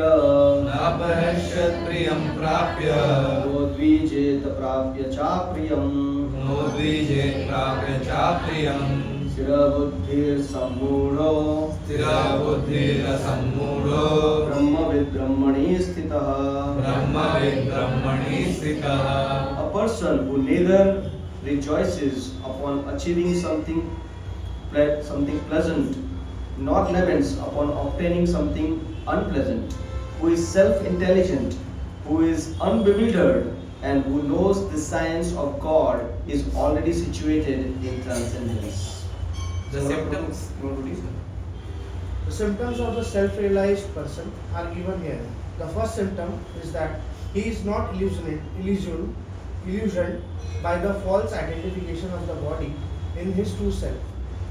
नोद्विजेत प्राप्य चाप्रियं स्थिरबुद्धिर्सम्मूढो ब्रह्मविद् ब्रह्मणि स्थितः. A person who neither rejoices upon achieving something pleasant, nor laments upon obtaining something unpleasant, who is self-intelligent, who is unbewildered, and who knows the science of God, is already situated in transcendence. The symptoms. The symptoms of the self-realized person are given here. The first symptom is that he is not illusioned by the false identification of the body in his true self.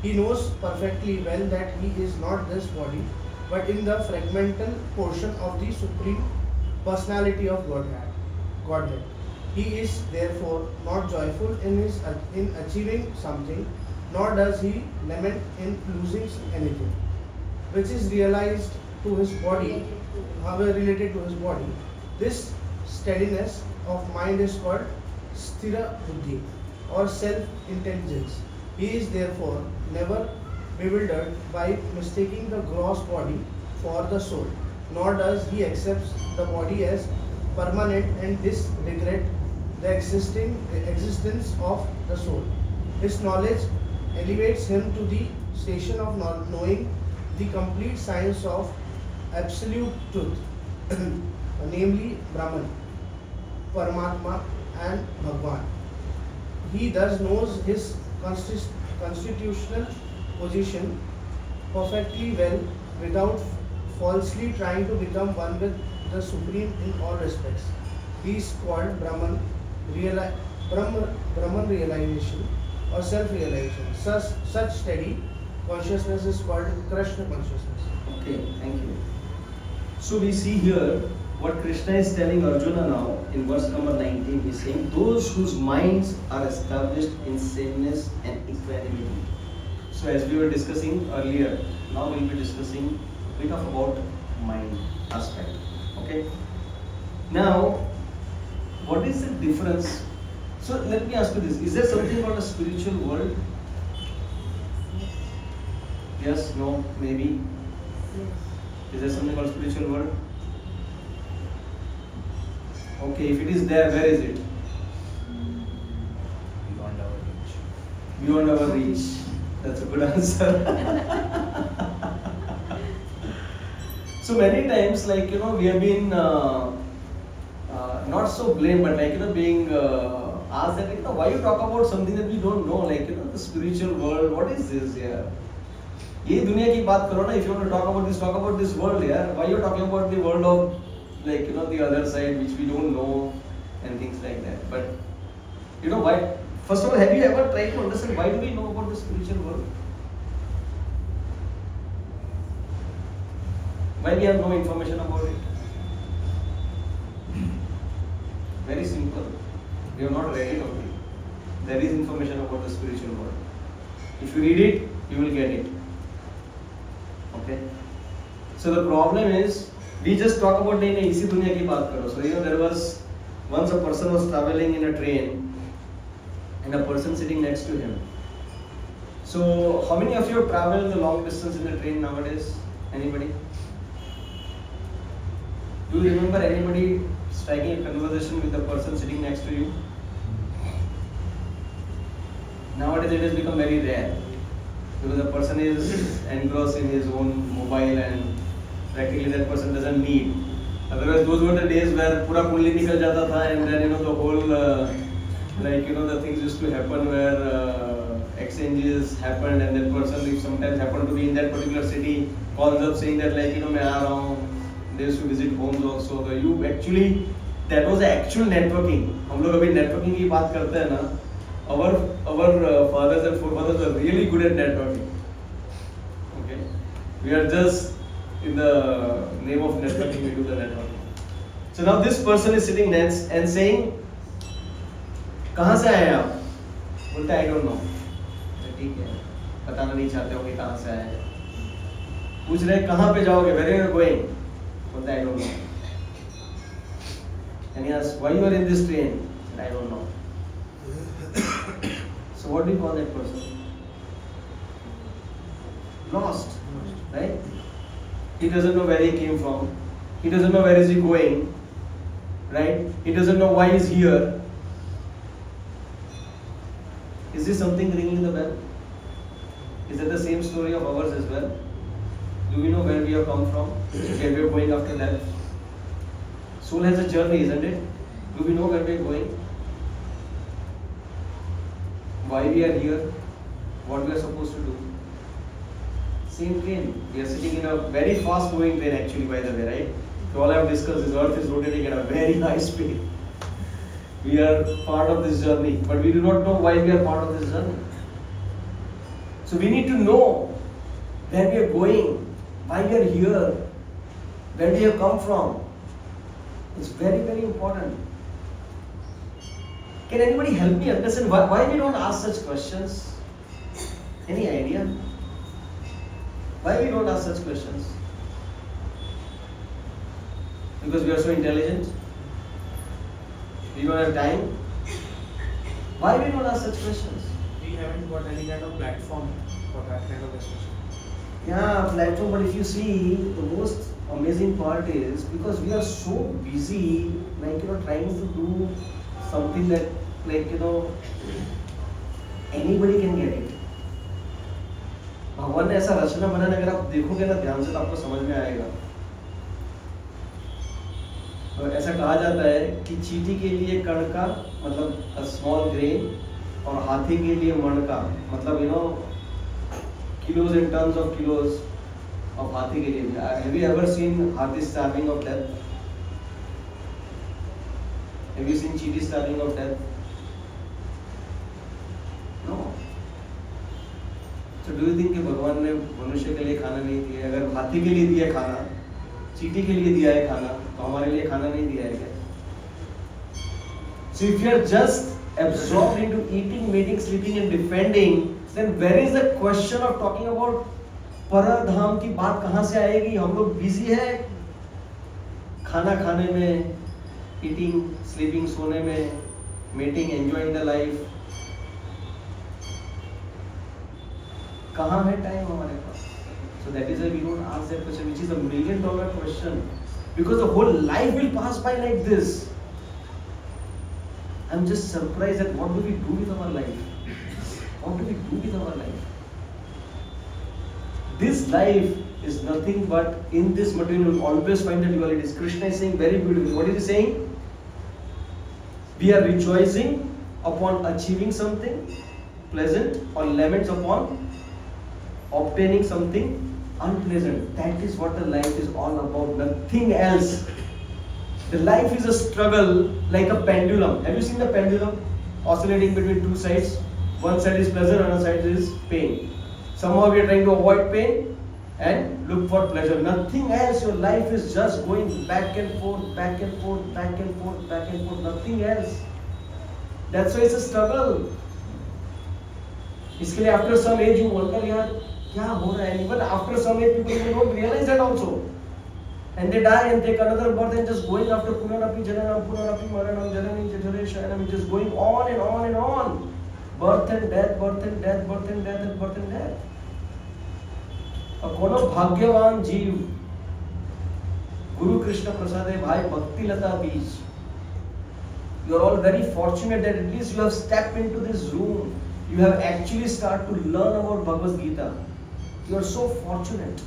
He knows perfectly well that he is not this body, but in the fragmental portion of the Supreme Personality of Godhead. He is therefore not joyful in achieving something, nor does he lament in losing anything, which is realized to his body, however related to his body. This steadiness of mind is called sthira buddhi or self-intelligence. He is therefore never bewildered by mistaking the gross body for the soul, nor does he accept the body as permanent and disregard the existence of the soul. His knowledge elevates him to the station of knowing the complete science of absolute truth, namely Brahman, Paramatma and Bhagwan. He thus knows his constitutional position perfectly well without falsely trying to become one with the Supreme in all respects. He is called Brahman realization or self-realization. Such steady consciousness is called Krishna consciousness. Okay, thank you. So we see here what Krishna is telling Arjuna now in verse number 19. He is saying, those whose minds are established in sameness and equanimity. So as we were discussing earlier, now we will be discussing a bit of about mind aspect. Okay. Now, what is the difference? So let me ask you this: is there something called a spiritual world? Yes, no, maybe. Is there something called spiritual world? Okay, if it is there, where is it? Beyond our reach. Beyond our reach. That's a good answer. So many times, like we have been not so blamed, but being asked that why you talk about something that we don't know, the spiritual world. What is this here? ये दुनिया की बात करो ना. If you want to talk about this world here. Why you talking about the world of the other side which we don't know and things like that? But why? First of all, have you ever tried to understand why do we know about the spiritual world? Why we have no information about it? Very simple. We have not read it only. There is information about the spiritual world. If you read it, you will get it. Okay. So the problem is, we just talk about नहीं इसी दुनिया की बात करो. So there was once a person was traveling in a train, and a person sitting next to him. So how many of you have traveled the long distance in the train nowadays? Anybody? Do you remember anybody striking a conversation with the person sitting next to you? Nowadays it has become very rare because the person is engrossed in his own mobile and practically that person doesn't need. Otherwise, those were the days where pura kunli nikal jata tha, and then the whole the things used to happen where exchanges happened, and that person if sometimes happened to be in that particular city calls up saying that मैं आ रहा हूँ. They used to visit homes also. That was the actual networking. हम लोग अभी networking की बात करते हैं ना. Our fathers and forefathers were really good at networking. Okay, we are just in the name of networking we do the networking. So now this person is sitting next and saying, कहाँ से आए आप? बोलते I don't know. ठीक है, बताना नहीं चाहते हो कि कहाँ से आए. पूछ रहे कहाँ पे जाओगे? Where are you going? बोलते I don't know. And he asks, why you are in this train? I don't know. So what do you call that person? Lost, right? He doesn't know where he came from. He doesn't know where is he going, right? He doesn't know why he's here. Is this something ringing the bell? Is that the same story of ours as well? Do we know where we have come from? Where we are going after death? Soul has a journey, isn't it? Do we know where we are going? Why we are here? What we are supposed to do? Same train. We are sitting in a very fast moving train actually, by the way, right? We all have discussed this. Earth is rotating at a very high speed. We are part of this journey, but we do not know why we are part of this journey. So we need to know where we are going, why we are here, where we have come from. It's very, very important. Can anybody help me understand why we don't ask such questions? Any idea? Why we don't ask such questions? Because we are so intelligent? We don't have time? Why we don't ask such questions? We haven't got any kind of platform for that kind of discussion. Yeah, platform, but if you see, the most amazing part is because we are so busy, trying to do something that, anybody can get it. भगवान ने ऐसा रचना बनाया, अगर आप देखोगे ना ध्यान से तो आपको समझ में आएगा। और ऐसा कहा जाता है कि चींटी के लिए कण का मतलब a small grain और हाथी के लिए मण का मतलब kilos and tons of kilos of हाथी के लिए। Have you ever seen हाथी starving of death? Have you seen चींटी starving of death? No. So do you think कि भगवान ने मनुष्य के लिए खाना नहीं दिया? अगर हाथी के लिए दिया खाना, चींटी के लिए दिया है खाना, तो हमारे लिए खाना नहीं दिया है क्या? So if you are just absorbed into eating, mating, sleeping and defending, then where is the question of talking about परधाम की बात कहाँ से आएगी? हम लोग बिजी है खाना खाने में, eating, sleeping, सोने में, mating, enjoying the life. कहाँ है टाइम हमारे पास? So that is why we don't ask that question, which is a $1 million question, because the whole life will pass by like this. I'm just surprised at what do we do with our life? What do we do with our life? This life is nothing but in this material will always find the dualities. Krishna is saying very beautifully. What is he saying? We are rejoicing upon achieving something pleasant or laments upon obtaining something unpleasant. That is what the life is all about, nothing else. The life is a struggle like a pendulum. Have you seen the pendulum oscillating between two sides? One side is pleasure, another side is pain. Somehow we are trying to avoid pain and look for pleasure. Nothing else. Your life is just going back and forth, back and forth, back and forth, back and forth. Nothing else. That's why it's a struggle. इसके लिए after some age you wonder यार क्या हो रहा है? Even after some age people don't realize that also. And they die and take another birth and just going after Punarapi Jananam, Punarapi Maranam, Janani Jajare Shayanam, just going on and on and on. Birth and death, birth and death, birth and death and birth and death. अब कोनो भाग्यवान जीव गुरु कृष्ण प्रसादे भाई भक्ति लता बीज. You are all very fortunate that at least you have stepped into this room. You have actually started to learn about Bhagavad Gita. You are so fortunate.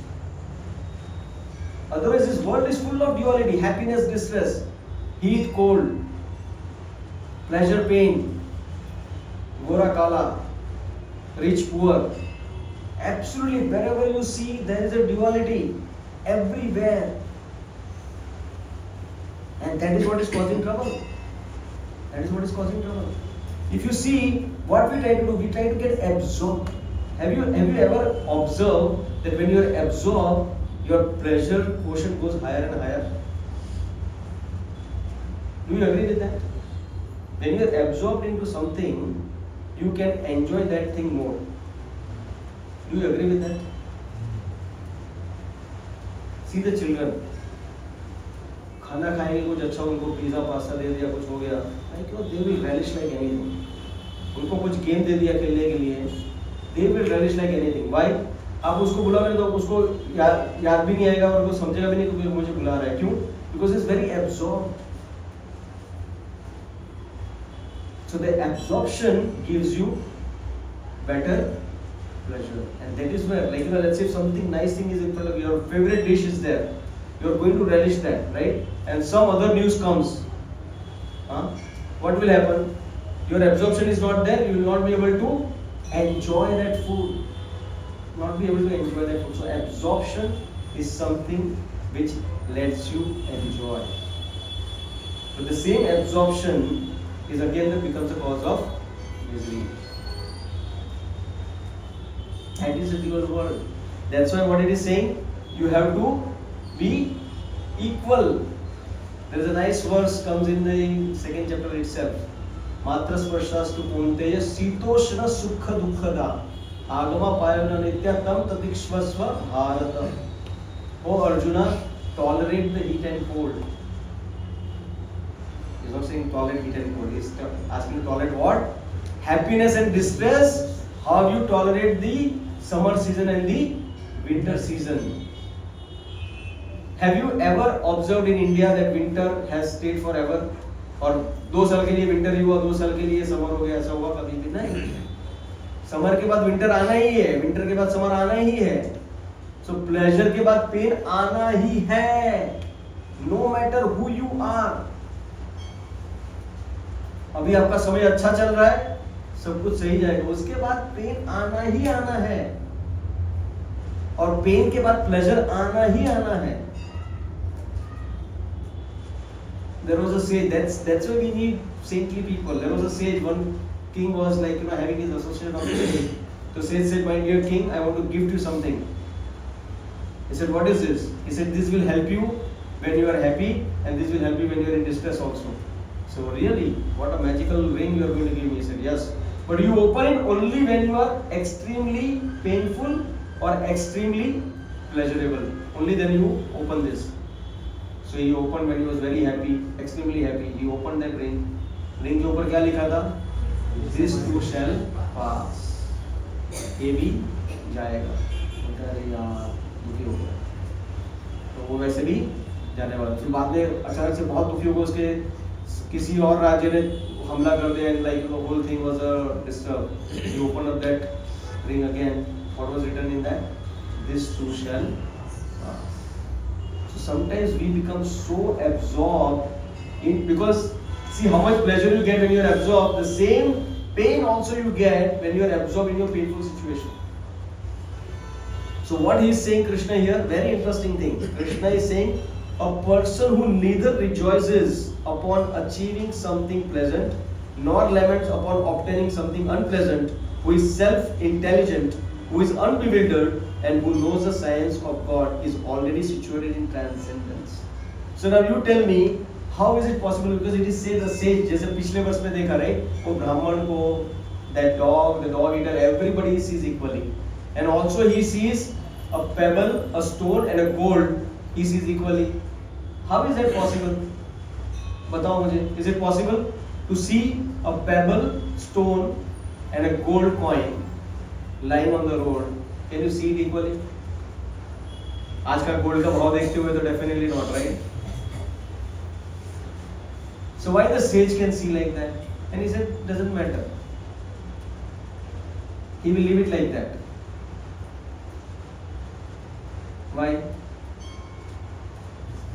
Otherwise, this world is full of duality, happiness, distress, heat, cold, pleasure, pain, gora, kala, rich, poor. Absolutely, wherever you see, there is a duality everywhere. And that is what is causing trouble. That is what is causing trouble. If you see, what we try to do, we try to get absorbed. Have you ever observed that when you are absorbed, your pleasure quotient goes higher and higher? Do you agree with that? When you are absorbed into something, you can enjoy that thing more. Do you agree with that? See the children. खाना खाएंगे कुछ अच्छा, उनको pizza pasta दे दिया, कुछ हो गया, they will relish like anything. उनको कुछ गेम दे दिया खेलने के लिए, they will relish like anything. Why? आप उसको बुलाओगे तो उसको याद भी नहीं आएगा और वो समझेगा भी नहीं कि मुझे बुला रहा है. क्यों? Because it's very absorbed. So the absorption gives you better pleasure. And that is where, like, let's say if something nice thing is in front of you, your favorite dish is there, you are going to relish that, right? And some other news comes, what will happen? Your absorption is not there, you will not be able to enjoy that food. Not be able to enjoy that food. So absorption is something which lets you enjoy. But the same absorption is again that becomes a cause of misery. That is the dual world. That's why what it is saying, you have to be equal. There is a nice verse comes in the second chapter itself. Matra sparshas tu punteya sitoshna sukha dukkada agama payana nityatam tatikshvasva bharata. Oh Arjuna, tolerate the heat and cold. He's not saying tolerate heat and cold. He's asking to tolerate what? Happiness and distress. How you tolerate the summer season and the winter season. Have you ever observed in India that winter has stayed forever? और 2 साल के लिए winter ही हुआ, 2 साल के लिए summer हो गया, ऐसा हुआ कभी भी नहीं. समर के बाद विंटर आना ही है, विंटर के बाद समर आना ही है. सो प्लेजर के बाद पेन आना ही है, no matter who you are. अभी आपका समय अच्छा चल रहा है, सब कुछ सही जाएगा, उसके बाद पेन आना ही आना है, और पेन के बाद प्लेजर आना ही आना है. There was a sage. That's why we need saintly people. There was a sage. One king was like having his associate on the stage. So sage said, "My dear king, I want to gift you something." He said, "What is this?" He said, "This will help you when you are happy, and this will help you when you are in distress also." So really, what a magical ring you are going to give me. He said, "Yes, but you open it only when you are extremely painful or extremely pleasurable. Only then you open this." So he opened when he was very happy, extremely happy. He opened that ring. Ring के ऊपर क्या लिखा था? This too shall pass. ये भी जाएगा. अरे यार दुखी हो गया. तो वो वैसे भी जाने वाला. फिर बाद में अचानक से बहुत दुखी हो गया, उसके किसी और राज्य ने हमला कर दिया, and like the whole thing was disturbed. He opened up that ring again. What was written in that? This too shall pass. Sometimes we become so absorbed in, because see how much pleasure you get when you are absorbed, the same pain also you get when you are absorbed in your painful situation. So what he is saying, Krishna here, very interesting thing. Krishna is saying a person who neither rejoices upon achieving something pleasant nor laments upon obtaining something unpleasant, who is self-intelligent, who is unbewildered, and who knows the science of God, is already situated in transcendence. So now you tell me, how is it possible? Because it is said the sage, जैसे पिछले वर्ष में देखा, right? वो ब्राह्मण को, that dog, the dog eater, everybody sees equally, and also he sees a pebble, a stone, and a gold. He sees equally. How is that possible? बताओ मुझे. Is it possible to see a pebble, stone, and a gold coin lying on the road? Can you see it equally? आज का gold का भाव देखते हुए तो definitely not, right? So why the sage can see like that? And he said, doesn't matter. He will leave it like that. Why?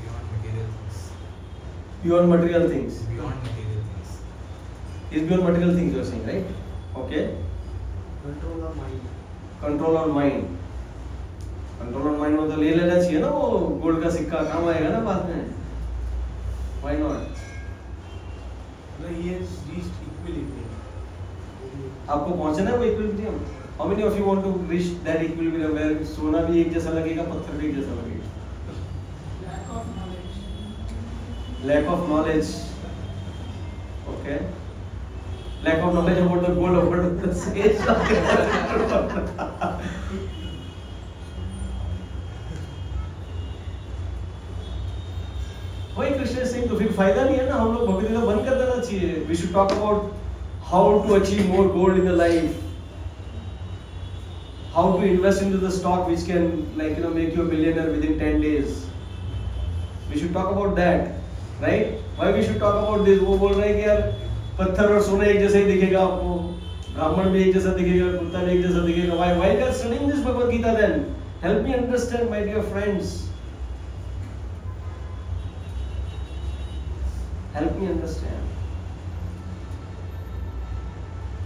Beyond material things. Beyond material things. Beyond material things. Is beyond material things you are saying, right? Okay. Control our mind. Control on mind. Control on mind मतलब ले लेना चाहिए ना, वो gold का सिक्का काम आएगा ना बाद में. Why not? He has reached equilibrium. आपको पहुंचना है वो equilibrium. How many of you want to reach that equilibrium where सोना भी एक जैसा लगेगा, पत्थर भी एक जैसा लगेगा? Lack of knowledge. Lack of knowledge. Okay. Lack of knowledge about the gold, about the sage. वही कृष्ण सिंह, तो फिर फायदा नहीं है ना. हम लोग भगवद गीता बंद कर देना चाहिए. We should talk about how to achieve more gold in the life, how to invest into the stock which can make you a millionaire within 10 days. We should talk about that, right? Why we should talk about this? वो बोल रहे हैं कि यार पत्थर और सोना एक जैसा ही दिखेगा आपको. ब्राह्मण भी एक जैसा दिखेगा, कुत्ता भी एक जैसा दिखेगा. Why we are studying this Bhagavad Gita then? Help me understand, my dear friends. Help me understand.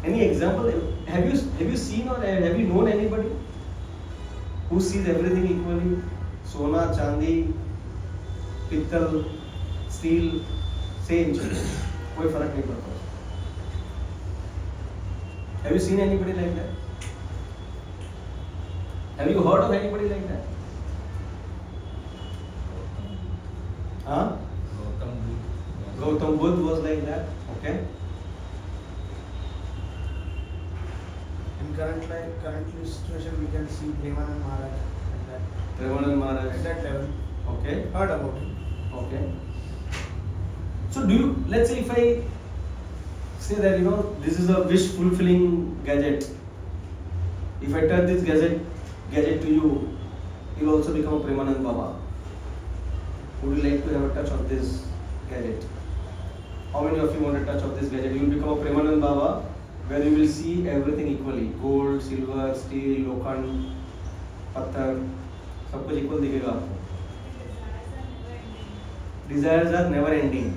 Any example? Have you seen or have you known anybody who sees everything equally? सोना, चांदी, पित्तल, steel, same कोई फर्क नहीं पड़ता. Have you seen anybody like that? Have you heard of anybody like that? Huh? Gautam Buddha was like that. Okay. In currently situation, we can see Premanand Maharaj at that. Premanand Maharaj. At that level. Okay. Heard about him. Okay. So let's say if I say that this is a wish fulfilling gadget. If I touch this gadget to you, you'll also become a Premanand Baba. Would you like to have a touch of this gadget? How many of you want a touch of this gadget? You will become a Premanand Baba, where you will see everything equally. Gold, silver, steel, lokhand, patthar, सब कुछ equal दिखेगा आपको. Desires are never ending.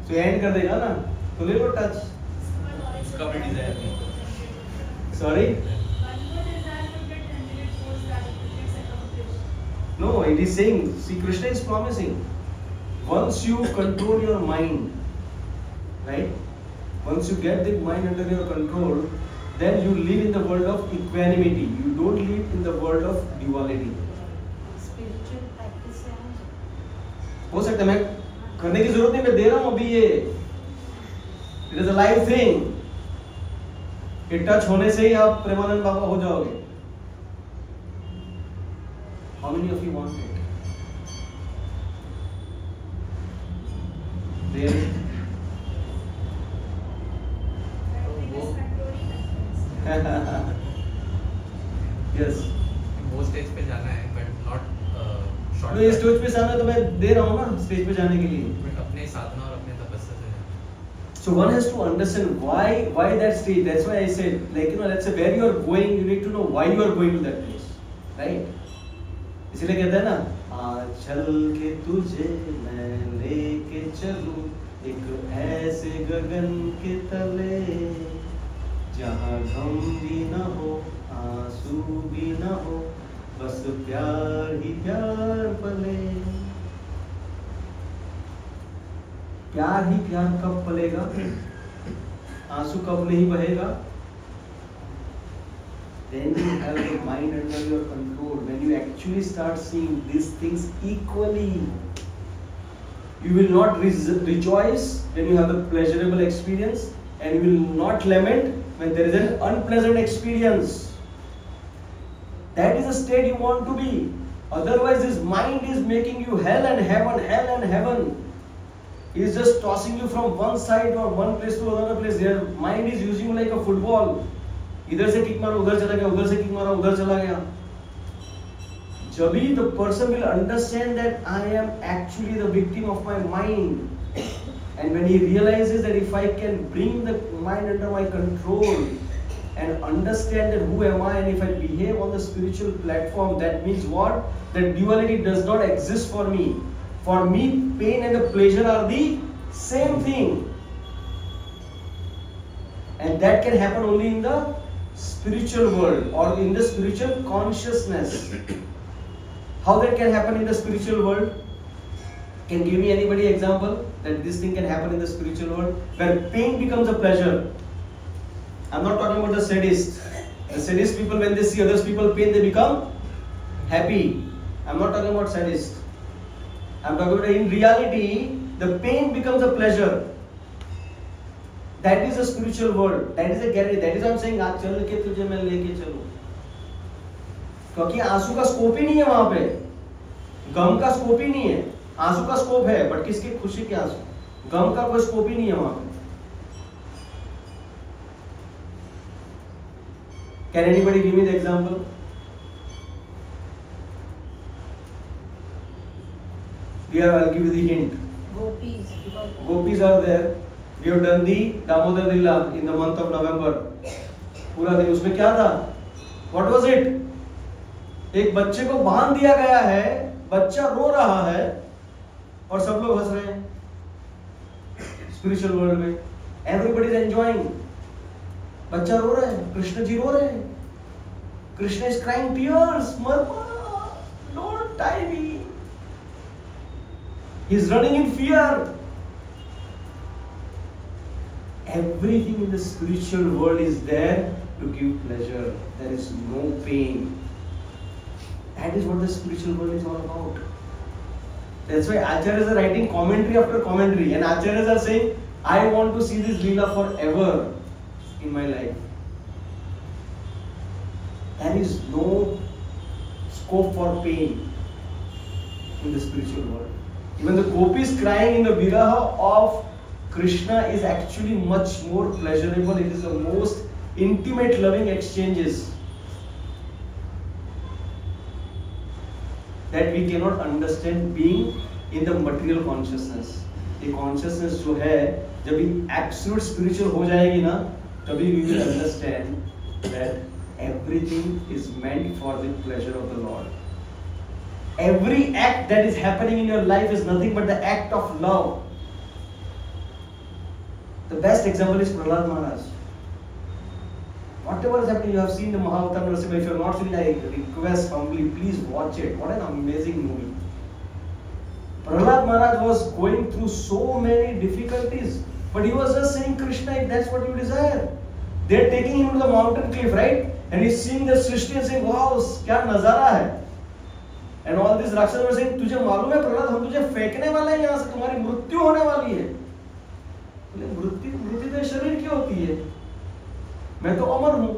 So end कर देगा ना, तो ले लो touch. उसका भी डिजायर नहीं. Sorry? No, it is saying, see, Krishna is promising. Once you control your mind, right? Once you get the mind under your control, then you live in the world of equanimity. You don't live in the world of duality. Spiritual practice है. हो सकता है, मैं करने की जरूरत नहीं, मैं दे रहा हूँ अभी ये. It is a live thing. ये टच होने से ही आप प्रेमानंद बाबा हो जाओगे. How many of you want it? Really? Yes. वो स्टेज पे जाना है, but not short. तो ये स्टेज पे जाना तो मैं दे रहा हूँ ना स्टेज पे जाने के लिए. But अपने साधना और अपने तपस्या से. So one has to understand why that stage. That's why I said, let's say where you are going, you need to know why you are going to that place, right? इसलिए कहते हैं ना, चल के तुझे मैं लेके चलूं एक ऐसे गगन के तले जहाँ गम भी न हो, आंसू भी न हो, बस प्यार ही प्यार पले. प्यार ही प्यार कब पलेगा, आंसू कब नहीं बहेगा? Then you have the mind under your control. When you actually start seeing these things equally, you will not rejoice when you have a pleasurable experience, and you will not lament when there is an unpleasant experience. That is the state you want to be. Otherwise, this mind is making you hell and heaven, hell and heaven. He is just tossing you from one side or one place to another place. Your mind is using you like a football. इधर से kick मारा उधर चला गया, उधर से kick मारा उधर चला गया. जब भी the person will understand that I am actually the victim of my mind, and when he realizes that if I can bring the mind under my control and understand that who am I, and if I behave on the spiritual platform, that means what? That duality does not exist for me. For me, pain and the pleasure are the same thing, and that can happen only in the spiritual world or in the spiritual consciousness. How that can happen in the spiritual world? Can give me anybody example that this thing can happen in the spiritual world where pain becomes a pleasure? I'm not talking about the sadist. The sadist people, when they see others people pain, they become happy. I'm not talking about sadist. I'm talking about in reality, the pain becomes a pleasure. That is a spiritual world. That is a guarantee. That is why I'm saying आज चल के तुझे मैं लेके चलूं. क्योंकि आंसू का स्कोप ही नहीं है वहां पे, गम का स्कोप ही नहीं है. आंसू का स्कोप है, बट किसकी खुशी के आंसू. गम का कोई स्कोप ही नहीं है वहां पे. Can anybody give me the example? Here I'll give you the hint. Gopis. Gopis are there. We have done the Damodar Lila in the month of November. पूरा दिन उसमें क्या था? What was it? एक बच्चे को बांध दिया गया है, बच्चा रो रहा है और सब लोग हंस रहे हैं. Spiritual world में everybody is enjoying. बच्चा रो रहा है, कृष्ण जी रो रहे हैं. Krishna is crying tears. Mama, don't tie me. He is running in fear. Everything in the spiritual world is there to give pleasure. There is no pain. That is what the spiritual world is all about. That's why Acharyas are writing commentary after commentary, and Acharyas are saying, I want to see this Leela forever in my life. There is no scope for pain in the spiritual world. Even the gopis crying in the viraha of Krishna is actually much more pleasurable. It is the most intimate loving exchanges that we cannot understand being in the material consciousness. ये consciousness जो है जब ये absolute spiritual हो जाएगी ना, तभी we will understand that everything is meant for the pleasure of the Lord. Every act that is happening in your life is nothing but the act of love. The best example is Prahlad Maharaj. Whatever is happening, you have seen the Mahavatar Narasimha. If you have not seen it, I request humbly, please watch it. What an amazing movie. Prahlad Maharaj was going through so many difficulties, but he was just saying, Krishna, if that's what you desire. They are taking him to the mountain cliff, right? And he's seeing the Srishti and saying, wow, क्या नजारा है. And all these Rakshas were saying, तुझे मालूम है प्रहलाद, हम तुझे फेंकने वाले हैं यहाँ से, तुम्हारी मृत्यु होने वाली है. बोले मृत्यु तो शरीर की होती है, मैं तो अमर हूँ.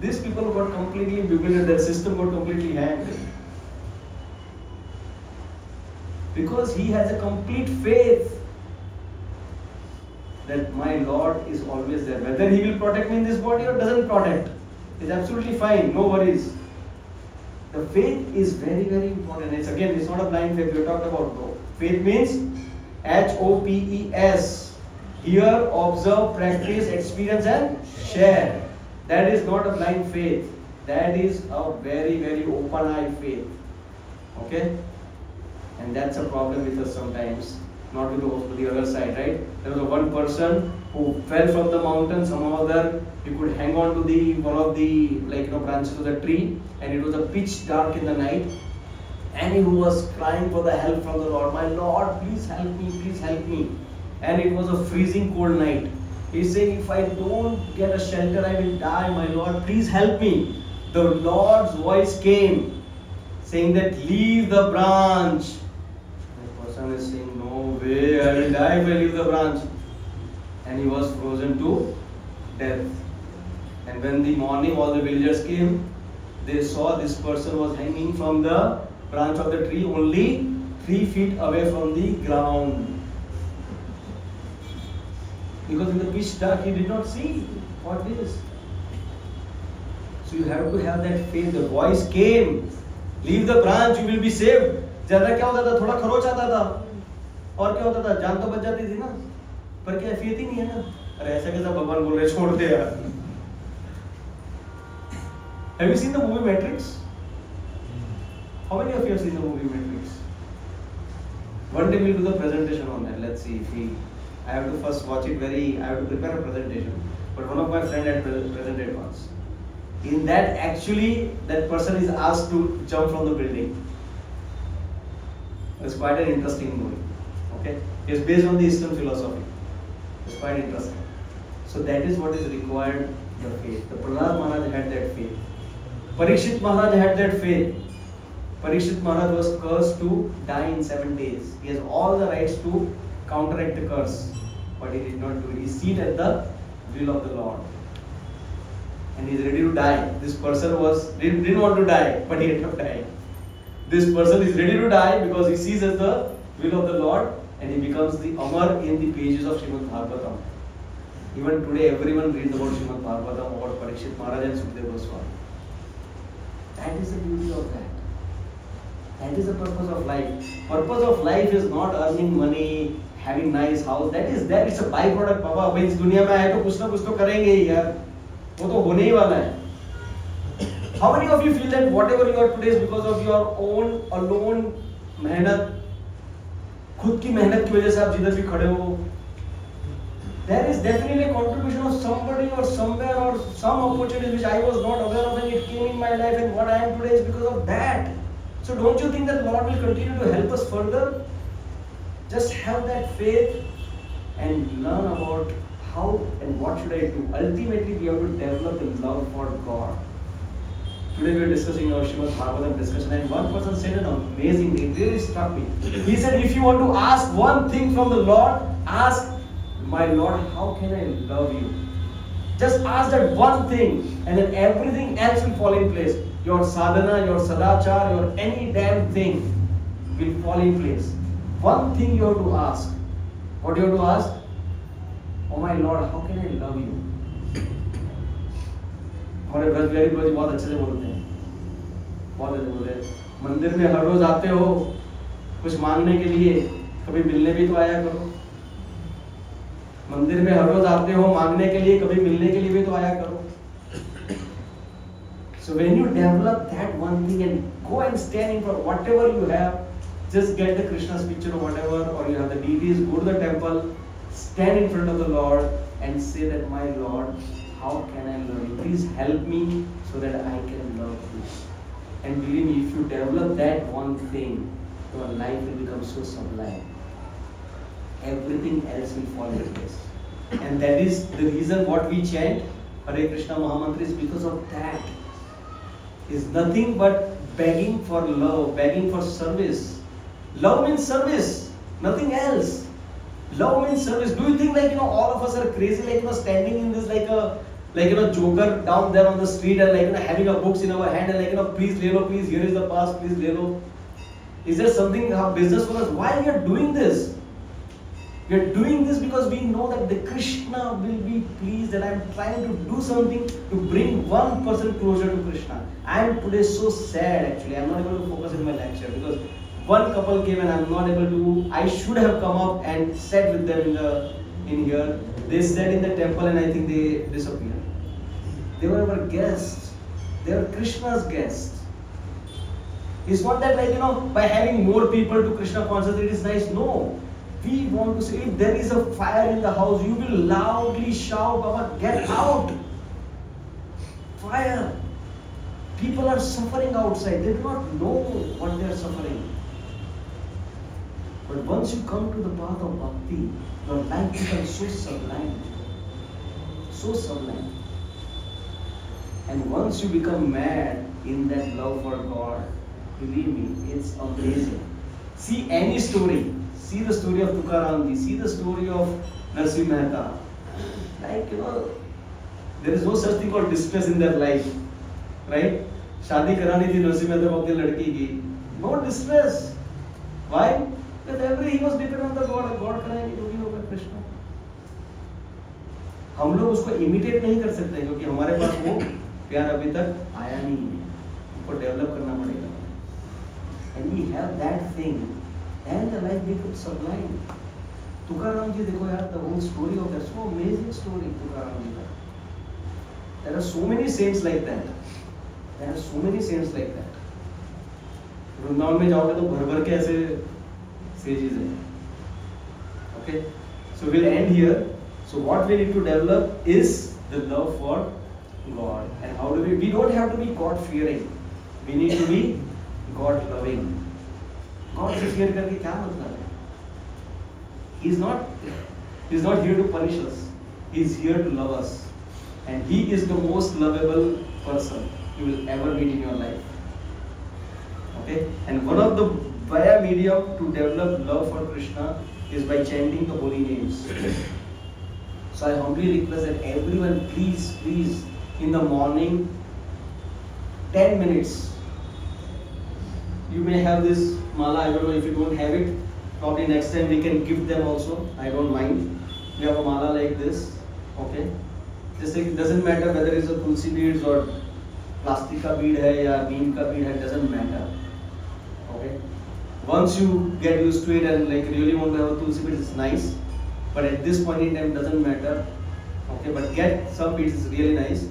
These people got completely bewildered, their system got completely hanged. Because he has a complete faith that my Lord is always there. Whether he will protect me in this body or doesn't protect, is absolutely fine, no worries. The faith is very, very important. It's not a blind faith. We talked about though. Faith means HOPES. Hear, observe, practice, experience and share. That is not a blind faith. That is a very, very open-eyed faith. Okay? And that's a problem with us sometimes. Not with the other side, right? There was one person who fell from the mountain. Somehow there, he could hang on to one of the branches of the tree, and it was a pitch dark in the night. And he was crying for the help from the Lord. My Lord, please help me, please help me. And it was a freezing cold night. He's saying, if I don't get a shelter, I will die. My Lord, please help me. The Lord's voice came, saying that leave the branch. The person is saying, no way, I will die if I leave the branch. And he was frozen to death. And when the morning all the villagers came, they saw this person was hanging from the branch of the tree only 3 feet away from the ground. Because in the pitch dark he did not see what it is. So you have to have that faith. The voice came, leave the branch, you will be saved. ज़्यादा क्या होता था, थोड़ा खरोच आता था, और क्या होता था, जान तो बच जाती थी ना, पर क्या फेथ ही नहीं है ना. अरे ऐसा कैसा भगवान बोल रहे, छोड़ दे यार. Have you seen the movie Matrix? How many of you have seen the movie Matrix? One day we'll do the presentation on that. Let's see if I have to first watch it I have to prepare a presentation. But one of my friends had presented once. In that, actually, that person is asked to jump from the building. It's quite an interesting movie. Okay, it's based on the Eastern philosophy. It's quite interesting. So that is what is required. The faith. The Prahlad Maharaj had that faith. Parikshit Maharaj had that faith. Parikshit Maharaj was cursed to die in 7 days. He has all the rights to counteract the curse, but he did not do it. He seated at the will of the Lord, and he is ready to die. This person didn't want to die, but he ended up dying. This person is ready to die because he sees as the will of the Lord, and he becomes the Amar in the pages of Srimad Bhagavatam. Even today, everyone reads about Srimad Bhagavatam, about Parikshit Maharaj and Sukadeva Goswami. That is the beauty of that. That is the purpose of life. Purpose of life is not earning money, having nice house, that is there, it's a byproduct. बाबा भाई इस दुनिया में आए तो कुछ ना कुछ तो करेंगे ही यार, वो तो होने ही वाला है. How many of you feel that whatever you are today is because of your own alone मेहनत, खुद की मेहनत की वजह से आप जिधर भी खड़े हो? There is definitely a contribution of somebody or somewhere or some opportunity which I was not aware of and it came in my life, and what I am today is because of that. So don't you think that Lord will continue to help us further? Just have that faith and learn about how and what should I do. Ultimately we have to develop the love for God. Today we are discussing our Srimad Bhagavatam discussion, and one person said an amazing thing, it really struck me. He said, if you want to ask one thing from the Lord, ask, my Lord, how can I love you? Just ask that one thing, and then everything else will fall in place. Your sadhana, your sadachar, your any damn thing will fall in place. One thing you have to ask. What do you have to ask? Oh my Lord, how can I love you? हमारे ब्रज बिहारी प्रभु जी बहुत अच्छे से बोलते हैं, बहुत अच्छे बोलते हैं. मंदिर में हर रोज आते हो कुछ मांगने के लिए, कभी मिलने भी तो आया करो. मंदिर में हर रोज आते हो मांगने के लिए, कभी मिलने के लिए भी तो आया करो. So when you develop that one thing and go and stand in front, whatever you have, just get the Krishna's picture or whatever, or you have the deities, go to the temple, stand in front of the Lord and say that, my Lord, how can I love you? Please help me so that I can love you. And believe me, if you develop that one thing, your life will become so sublime. Everything else will fall into place. And that is the reason what we chant Hare Krishna Mahamantra is because of that. Is nothing but begging for love, begging for service. Love means service, nothing else. Love means service. Do you think all of us are crazy standing in this joker down there on the street and having a books in our hand and please le lo, please, here is the pass, please le lo. Is there something business for us? Why we are doing this? We are doing this because we know that the Krishna will be pleased, and I am trying to do something to bring one person closer to Krishna. I am today so sad actually. I am not able to focus in my lecture because one couple came and I am not able to. I should have come up and sat with them in here. They sat in the temple and I think they disappeared. They were our guests. They were Krishna's guests. It's not that by having more people to Krishna consciousness it is nice. No. We want to say, if there is a fire in the house, you will loudly shout, Baba, get out! Fire! People are suffering outside. They do not know what they are suffering. But once you come to the path of bhakti, your life becomes so sublime. So sublime. And once you become mad in that love for God, believe me, it's amazing. See any story. See the story of Tukaram ji, see the story of Narsimha Mehta. There is no such thing called distress in their life. Right? शादी करानी थी Narsimha Mehta को अपनी लड़की की. No distress. Why? Because he was dependent on the God. God कराएंगे जो भी होगा कृष्ण. हम लोग उसको इमिटेट नहीं कर सकते क्योंकि हमारे पास वो प्यार अभी तक आया नहीं है. उसको डेवलप करना पड़ेगा. And we have that thing. And the life becomes sublime. Tukaram ji, देखो यार, the whole story of that, so amazing story Tukaram ji का. There are so many saints like that. There are so many saints like that. Vrindavan में जाओगे तो भर भर के ऐसे sages हैं. Okay, so we'll end here. So what we need to develop is the love for God. And how do we? We don't have to be God fearing. We need to be God loving. God से fear करके क्या मतलब है? He is not here to punish us. He is here to love us, and He is the most lovable person you will ever meet in your life. Okay, and one of the via medium to develop love for Krishna is by chanting the holy names. So I humbly request that everyone, please, in the morning, 10 minutes. You may have this mala, I don't know if you don't have it. Probably next time we can give them also. I don't mind. We have a mala like this. Okay. Just like it doesn't matter whether it's a tulsi beads or plastic ka bead hai ya neem ka bead hai, it doesn't matter. Okay. Once you get used to it and like really want to have a tulsi bead, it's nice. But at this point in time, doesn't matter. Okay, but get some beads is really nice.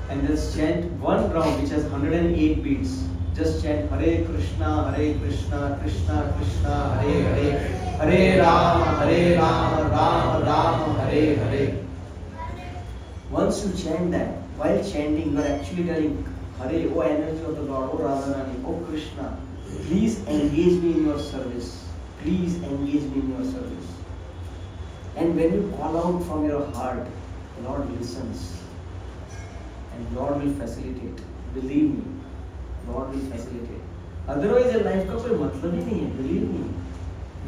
And just chant one round which has 108 beads. Just chant Hare Krishna, Krishna Krishna, Hare Hare, Hare Rama, Rama Rama, Hare Hare. Once you chant that, while chanting, you are actually telling Hare, oh energy of the Lord, oh Radharani, oh Krishna, please engage me in your service. Please engage me in your service. And when you call out from your heart, the Lord listens. And Lord will facilitate. Believe me, Lord will facilitate. Otherwise, your life का कोई मतलब ही नहीं है. Believe me.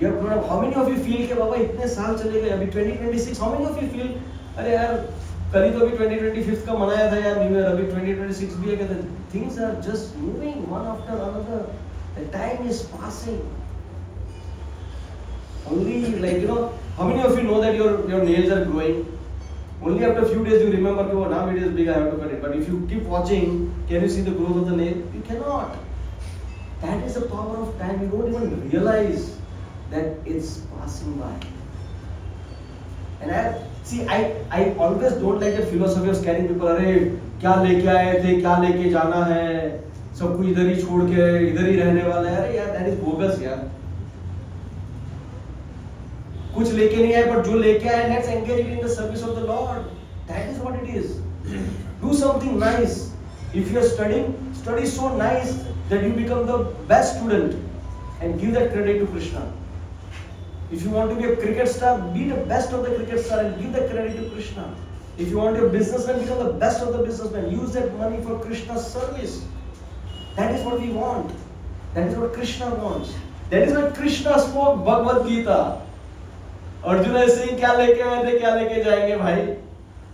You have grown up. How many of you feel कि बाबा इतने साल चले गए अभी 2026? How many of you feel अरे यार कल ही तो अभी 2025 का मनाया था यार न्यू ईयर अभी 2026 भी है कहते things are just moving one after another. The time is passing. Only like how many of you know that your nails are growing? Only after a few days you remember, oh now it is big, I have to cut it. But if you keep watching, can you see the growth of the nail? You cannot. That is the power of time. You don't even realize that it's passing by. And I always don't like the philosophy of scaring people. अरे क्या लेके आए थे, क्या लेके जाना है, सबको इधर ही छोड़ के इधर ही रहने वाला है. अरे यार that is bogus यार. कुछ लेके नहीं आए पर जो लेके आए, let's engage it in the service of the Lord. That is what it is. Do something nice. If you are studying, study so nice that you become the best student and give that credit to Krishna. If you want to be a cricket star, be the best of the cricket star and give that credit to Krishna. If you want to be a businessman, become the best of the businessman. Use that money for Krishna's service. That is what we want. That is what Krishna wants. That is why Krishna spoke Bhagavad Gita. Arjun ऐसे ही क्या लेके आए थे, क्या लेके जाएंगे भाई,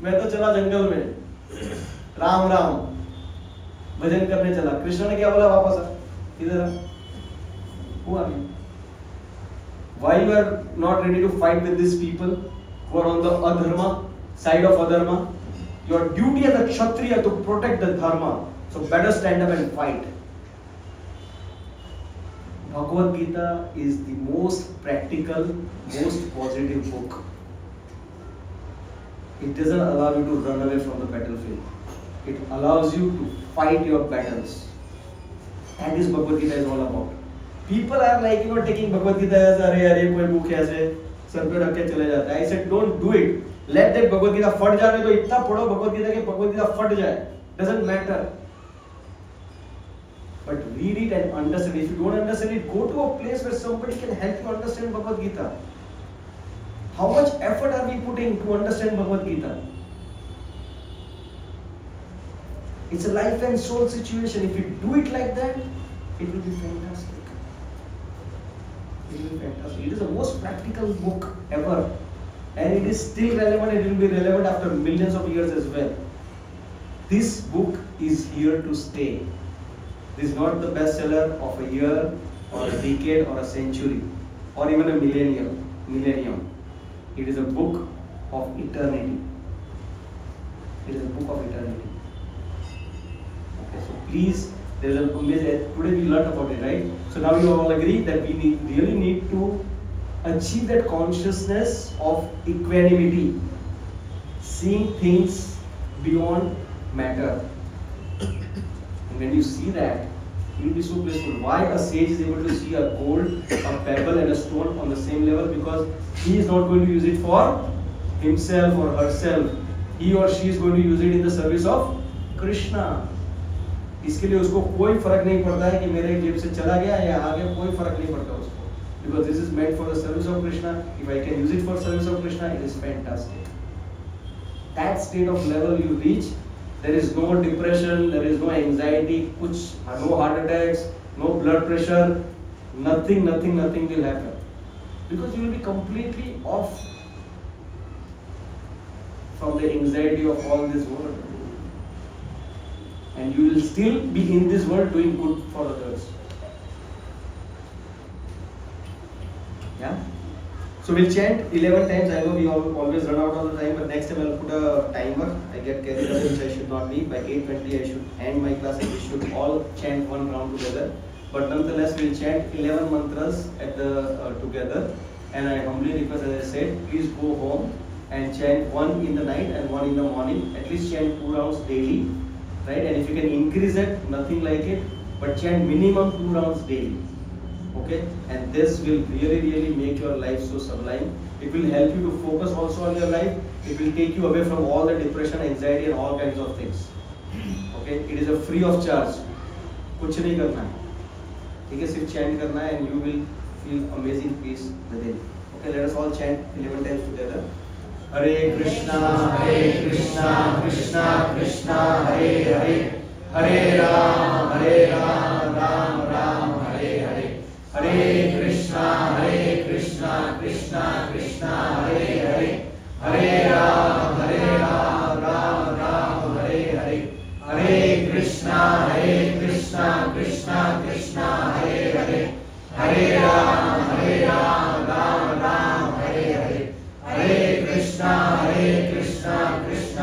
मैं तो चला जंगल में राम राम भजन करने चला. कृष्ण ने क्या बोला, वापस आ इधर आ. Who are you? Why you are not ready to fight with these people who are on the adharma side of adharma? Your duty as a kshatriya to protect the dharma. So better stand up and fight. Bhagavad Gita is the most practical, most positive book. It doesn't allow you to run away from the battlefield. It allows you to fight your battles. That is Bhagavad Gita is all about. People are like taking Bhagavad Gita as अरे कोई book है ऐसे sir पे रख के चले जाता है. I said don't do it. Let that Bhagavad Gita फट जाने दो. इतना पढ़ो Bhagavad Gita कि Bhagavad Gita फट जाए. Doesn't matter. But read it and understand. If you don't understand it, go to a place where somebody can help you understand Bhagavad Gita. How much effort are we putting to understand Bhagavad Gita? It's a life and soul situation. If you do it like that, it will be fantastic. It will be fantastic. It is the most practical book ever. And it is still relevant. It will be relevant after millions of years as well. This book is here to stay. This is not the bestseller of a year or a decade or a century or even a millennium. It is a book of eternity. It is a book of eternity. Okay, so please, there is a today we learned about it, right? So now you all agree that we really need to achieve that consciousness of equanimity, seeing things beyond matter. And when you see that, you will be so blissful. Why a sage is able to see a gold, a pebble and a stone on the same level? Because he is not going to use it for himself or herself. He or she is going to use it in the service of Krishna. इसके लिए उसको कोई फर्क नहीं पड़ता है कि मेरे जेब से चला गया या आ गया, कोई फर्क नहीं पड़ता उसको. Because this is meant for the service of Krishna. If I can use it for service of Krishna, it is fantastic. That state of level you reach, there is no depression, there is no anxiety, no heart attacks, no blood pressure, nothing will happen. Because you will be completely off from the anxiety of all this world. And you will still be in this world doing good for others. Yeah? So we'll chant 11 times. I know we always run out of the time, but next time I'll put a timer. I get carried away, which I should not be. By 8:20 I should end my class and we should all chant one round together. but nonetheless we'll chant 11 mantras at the together. And I humbly request, as I said, please go home and chant one in the night and one in the morning. At least chant 2 rounds daily, right? And if you can increase it, nothing like it, but chant minimum 2 rounds daily. Okay, and this will really make your life so sublime. It will help you to focus also on your life. It will take you away from all the depression, anxiety and all kinds of things. Okay, it is a free of charge. कुछ नहीं करना है, ठीक है, सिर्फ chant करना है and you will feel amazing peace within. Okay, let us all chant 11 times together. Hare Krishna, Krishna Krishna, Hare Hare, Hare Ram, Ram Ram, Hare Hare. Hare Krishna, Krishna Krishna, Hare Hare, Hare Ram, Ram Ram, Hare Hare. Hare Krishna, Krishna Krishna, Hare Hare, Hare Ram, Ram Ram, Hare Hare. Hare Krishna, Krishna Krishna,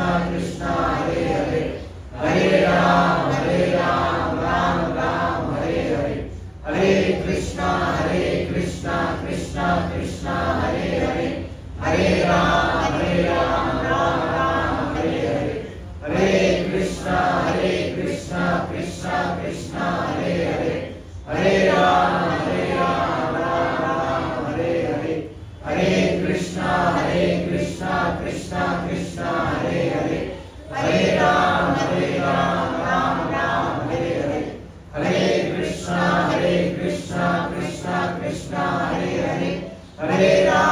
Hare Hare, Hare Ram, Ram Ram, Hare Hare. Hare Krishna, Krishna Krishna, Hare Hare, Hare Ram, Ram Ram, Hare Hare. Hare Krishna, Krishna Krishna, Hare Hare, Hare Ram, Ram Ram, Hare Hare. Hare Krishna, Krishna Krishna, Hare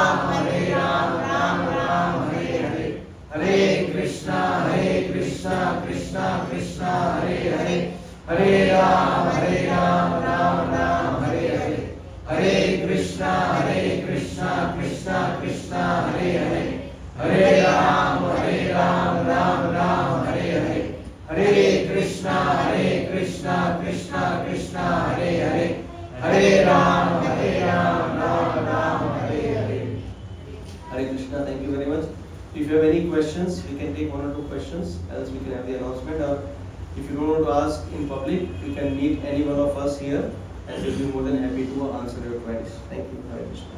Hare, Hare Ram, Ram Ram, Hare Hare. Hare Krishna, Krishna Krishna, Hare Hare, Hare Ram, Ram Ram, Hare Hare. Hare Krishna, Krishna Krishna, Hare Hare, Hare Ram, Ram Ram, Hare Hare. Hare Krishna, Krishna Krishna, Hare Hare, Hare Ram, Ram Ram, Hare Hare. Hare Krishna, Krishna Krishna, Hare Hare, Hare Ram, Ram, Hare Hare. Hare Krishna, thank you very much. If you have any questions, we can take 1 or 2 questions, else we can have the announcement. Or if you don't want to ask in public, you can meet any one of us here and we'll be more than happy to answer your queries. Thank you. Hare Krishna.